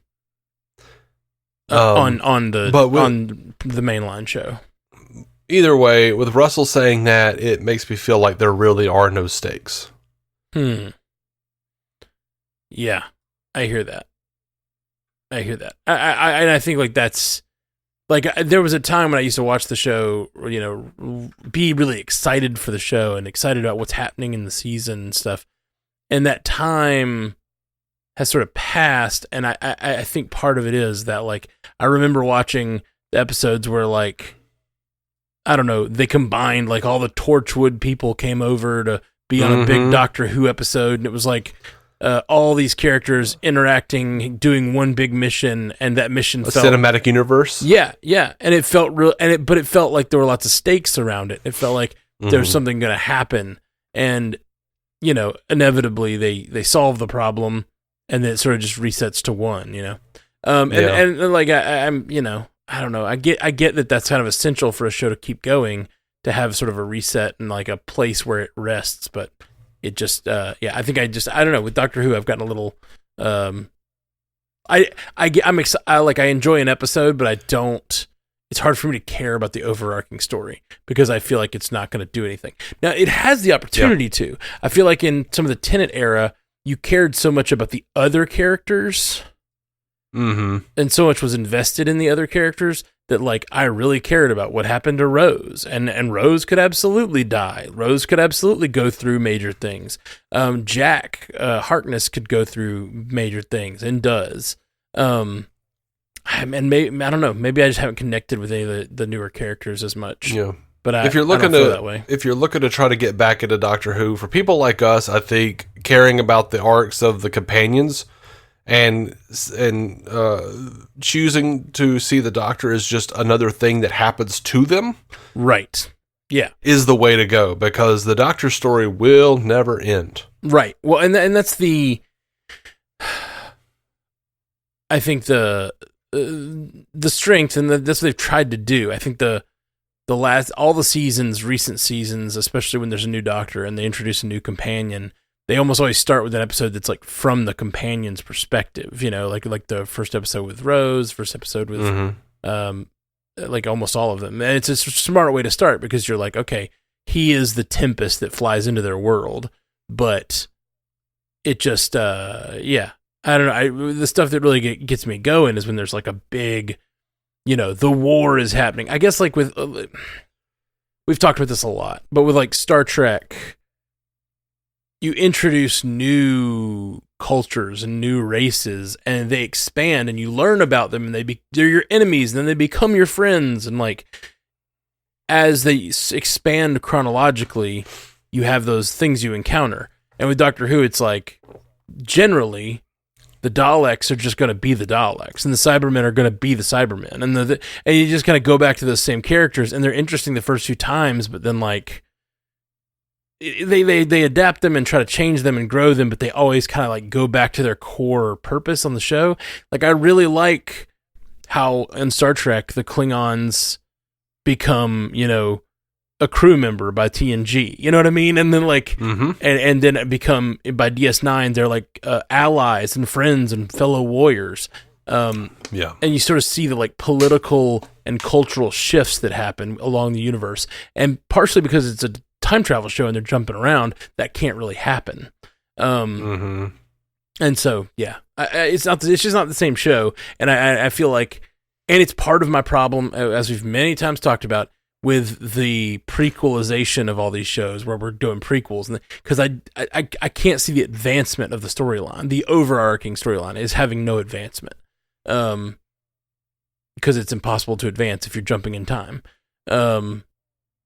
On the mainline show. Either way, with Russell saying that, it makes me feel like there really are no stakes. Yeah, I hear that. I think like that's like there was a time when I used to watch the show, you know, be really excited for the show and excited about what's happening in the season and stuff. And that time has sort of passed, and I think part of it is that, like, I remember watching the episodes where, like, I don't know, they combined, like, all the Torchwood people came over to be on a big Doctor Who episode, and it was like all these characters interacting, doing one big mission, and that mission felt cinematic universe. Yeah, and it felt real, but it felt like there were lots of stakes around it. It felt like there was something going to happen, and you know, inevitably they solve the problem, and then it sort of just resets to one. You know, and like I'm, you know, I don't know. I get that that's kind of essential for a show to keep going, to have sort of a reset and like a place where it rests, but. It just, I think I don't know. With Doctor Who, I've gotten a little, I enjoy an episode, but I don't. It's hard for me to care about the overarching story because I feel like it's not going to do anything. Now, it has the opportunity to. I feel like in some of the Tennant era, you cared so much about the other characters, and so much was invested in the other characters that, like, I really cared about what happened to Rose, and Rose could absolutely die. Rose could absolutely go through major things. Jack Harkness could go through major things and does. And maybe, I don't know. Maybe I just haven't connected with any of the newer characters as much. Yeah, but if you're looking if you're looking to try to get back into Doctor Who, for people like us, I think caring about the arcs of the companions. And choosing to see the Doctor as just another thing that happens to them, right? Yeah, is the way to go, because the Doctor story will never end. Right. Well, and that's the, I think the strength, and that's what they've tried to do. I think all the seasons, recent seasons, especially when there's a new Doctor and they introduce a new companion. They almost always start with an episode that's like from the companion's perspective, you know, like the first episode with Rose, first episode with, like almost all of them. And it's a smart way to start because you're like, okay, he is the tempest that flies into their world, but it just, I don't know. The stuff that really gets me going is when there's like a big, you know, the war is happening. I guess like with, we've talked about this a lot, but with like Star Trek, you introduce new cultures and new races, and they expand, and you learn about them, and they're your enemies, and then they become your friends, and like as they expand chronologically, you have those things you encounter. And with Doctor Who, it's like generally the Daleks are just going to be the Daleks, and the Cybermen are going to be the Cybermen, and you just kind of go back to those same characters, and they're interesting the first few times, but then like. They adapt them and try to change them and grow them, but they always kind of like go back to their core purpose on the show. Like I really like how in Star Trek the Klingons become, you know, a crew member by TNG. You know what I mean? And then like, and then it become by DS9 they're like allies and friends and fellow warriors. And you sort of see the like political and cultural shifts that happen along the universe, and partially because it's a time travel show and they're jumping around, that can't really happen. And so it's just not the same show, and I feel like, and it's part of my problem, as we've many times talked about, with the prequelization of all these shows where we're doing prequels, and because I can't see the advancement of the storyline. The overarching storyline is having no advancement, because it's impossible to advance if you're jumping in time.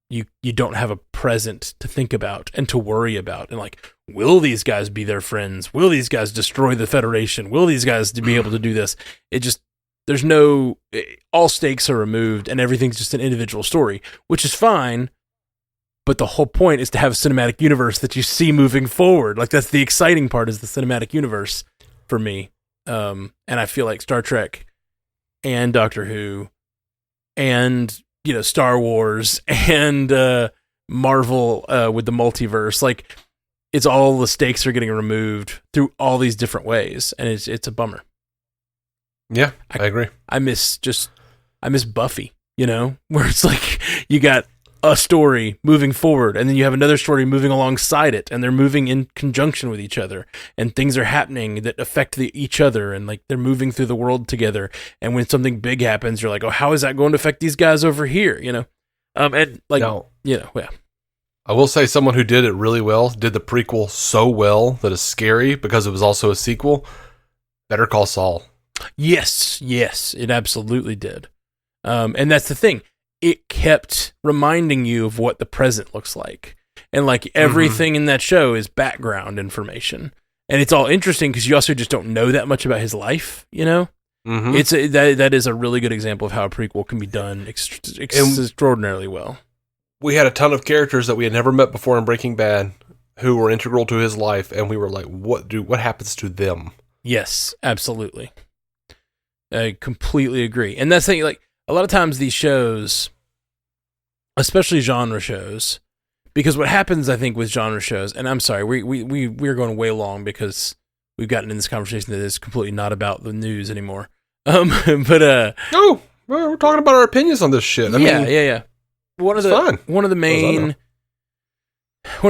You don't have a present to think about and to worry about, and like, will these guys be their friends? Will these guys destroy the Federation? Will these guys be able to do this? It just, There's no, all stakes are removed and everything's just an individual story, which is fine. But the whole point is to have a cinematic universe that you see moving forward. Like, that's the exciting part, is the cinematic universe for me. And I feel like Star Trek and Doctor Who and, Star Wars and Marvel with the multiverse, like, it's all the stakes are getting removed through all these different ways. And it's a bummer. Yeah, I agree. I miss Buffy, where it's like you got a story moving forward and then you have another story moving alongside it and they're moving in conjunction with each other and things are happening that affect each other and like they're moving through the world together. And when something big happens, you're like, oh, how is that going to affect these guys over here? And like, yeah. I will say someone who did it really well, did the prequel so well that it's scary because it was also a sequel. Better Call Saul. Yes, it absolutely did. And that's the thing. It kept reminding you of what the present looks like. And like everything in that show is background information. And it's all interesting because you also just don't know that much about his life, It's that is a really good example of how a prequel can be done extraordinarily well. We had a ton of characters that we had never met before in Breaking Bad who were integral to his life, and we were like, what happens to them? Yes, absolutely. I completely agree. And that's the thing, like, a lot of times these shows, especially genre shows, because what happens, I think, with genre shows, and I'm sorry, we're going way long because we've gotten in this conversation that is completely not about the news anymore. No, we're talking about our opinions on this shit. Yeah. One of the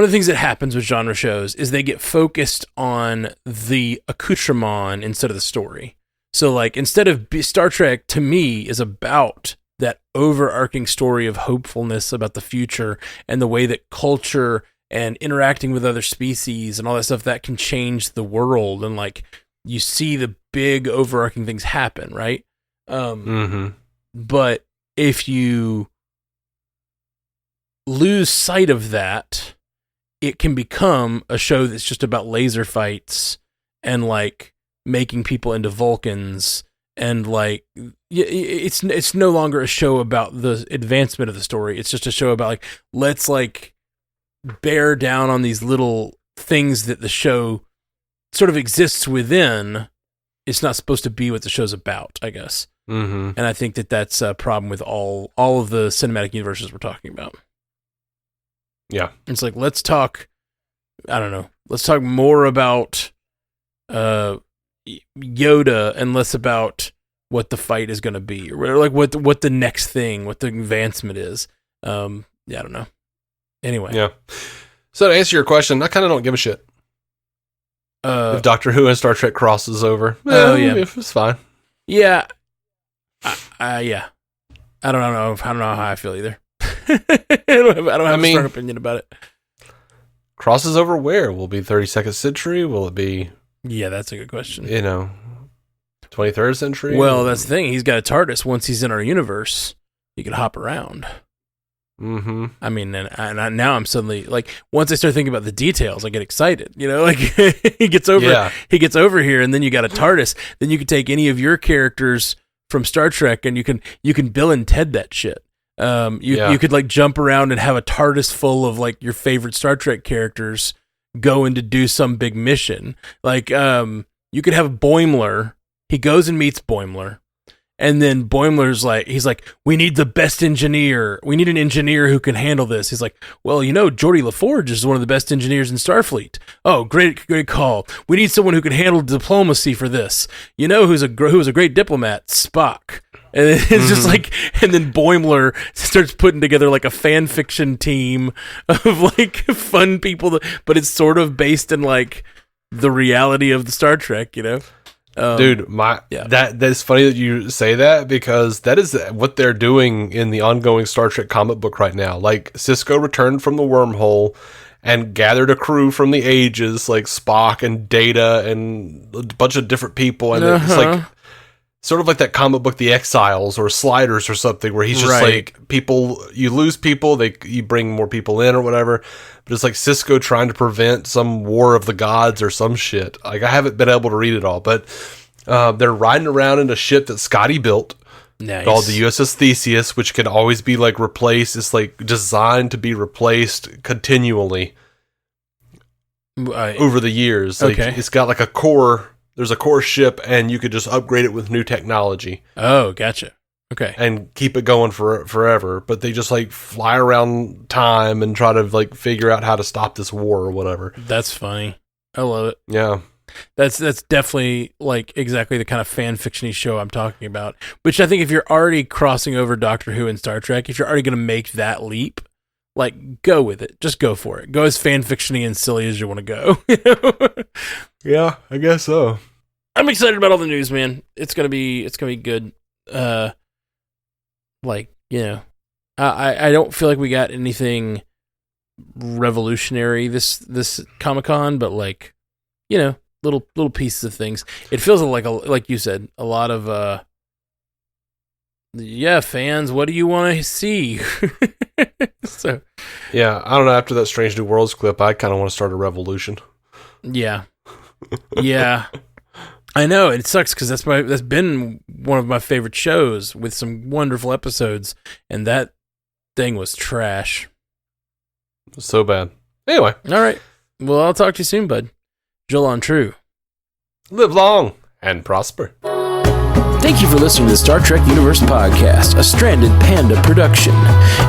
things that happens with genre shows is they get focused on the accoutrement instead of the story. So, like, instead of Star Trek, to me, is about that overarching story of hopefulness about the future and the way that culture and interacting with other species and all that stuff that can change the world. And, like, you see the big overarching things happen, right? But if you lose sight of that, it can become a show that's just about laser fights and, like, making people into Vulcans, and like it's no longer a show about the advancement of the story. It's just a show about like, let's like bear down on these little things that the show sort of exists within. It's not supposed to be what the show's about, I guess. And I think that that's a problem with all of the cinematic universes we're talking about. Yeah, it's like, let's talk more about Yoda and less about what the fight is going to be, or like what the next thing, what the advancement is. I don't know. Anyway. Yeah. So to answer your question, I kind of don't give a shit. If Doctor Who and Star Trek crosses over, it's fine. Yeah. Yeah. I don't know how I feel either. I don't have a strong opinion about it. Crosses over where? Will it be 32nd century? Will it be... Yeah, that's a good question. 23rd century? Well, that's the thing. He's got a TARDIS. Once he's in our universe, he can hop around. I mean, and now I'm suddenly, like, once I start thinking about the details, I get excited. Like, he gets over here, and then you got a TARDIS. Then you can take any of your characters from Star Trek, and you can Bill and Ted that shit. You could, like, jump around and have a TARDIS full of, like, your favorite Star Trek characters going to do some big mission. Like, you could have Boimler. He goes and meets Boimler, and then Boimler's like, he's like, we need the best engineer. We need an engineer who can handle this. He's like, well, Geordi LaForge is one of the best engineers in Starfleet. Oh, great call. We need someone who can handle diplomacy for this. Who's a great diplomat? Spock. And it's just like, and then Boimler starts putting together like a fan fiction team of like fun people, but it's sort of based in like the reality of the Star Trek, Dude, that's funny that you say that, because that is what they're doing in the ongoing Star Trek comic book right now. Like, Sisko returned from the wormhole and gathered a crew from the ages, like Spock and Data and a bunch of different people, and it's like sort of like that comic book, The Exiles or Sliders or something, where he's just like, people, you lose people, you bring more people in or whatever. But it's like Sisko trying to prevent some war of the gods or some shit. Like, I haven't been able to read it all, but They're riding around in a ship that Scotty built. Nice. Called the USS Theseus, which can always be like replaced. It's like designed to be replaced continually over the years. Like, okay. It's got like a core. There's a core ship, and you could just upgrade it with new technology. Oh, gotcha. Okay. And keep it going forever. But they just like fly around time and try to like figure out how to stop this war or whatever. That's funny. I love it. Yeah. That's definitely like exactly the kind of fan fiction-y show I'm talking about. Which I think if you're already crossing over Doctor Who and Star Trek, if you're already going to make that leap, like go with it. Just go for it. Go as fan fiction-y and silly as you want to go. Yeah, I guess so. I'm excited about all the news, man. It's gonna be good. Like, you know, I don't feel like we got anything revolutionary this Comic-Con, but like, you know, little pieces of things. It feels like you said, a lot of fans, what do you want to see? So yeah, I don't know, after that Strange New Worlds clip, I kind of want to start a revolution. Yeah. I know, it sucks because that's been one of my favorite shows with some wonderful episodes, and that thing was trash. So bad. Anyway. All right. Well, I'll talk to you soon, bud. Joel on True. Live long and prosper. Thank you for listening to the Star Trek Universe Podcast, a Stranded Panda production.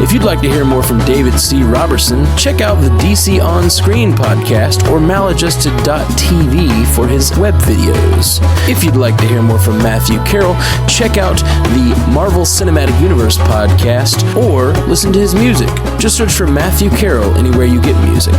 If you'd like to hear more from David C. Robertson, check out the DC On Screen podcast or maladjusted.tv for his web videos. If you'd like to hear more from Matthew Carroll, check out the Marvel Cinematic Universe podcast or listen to his music. Just search for Matthew Carroll anywhere you get music.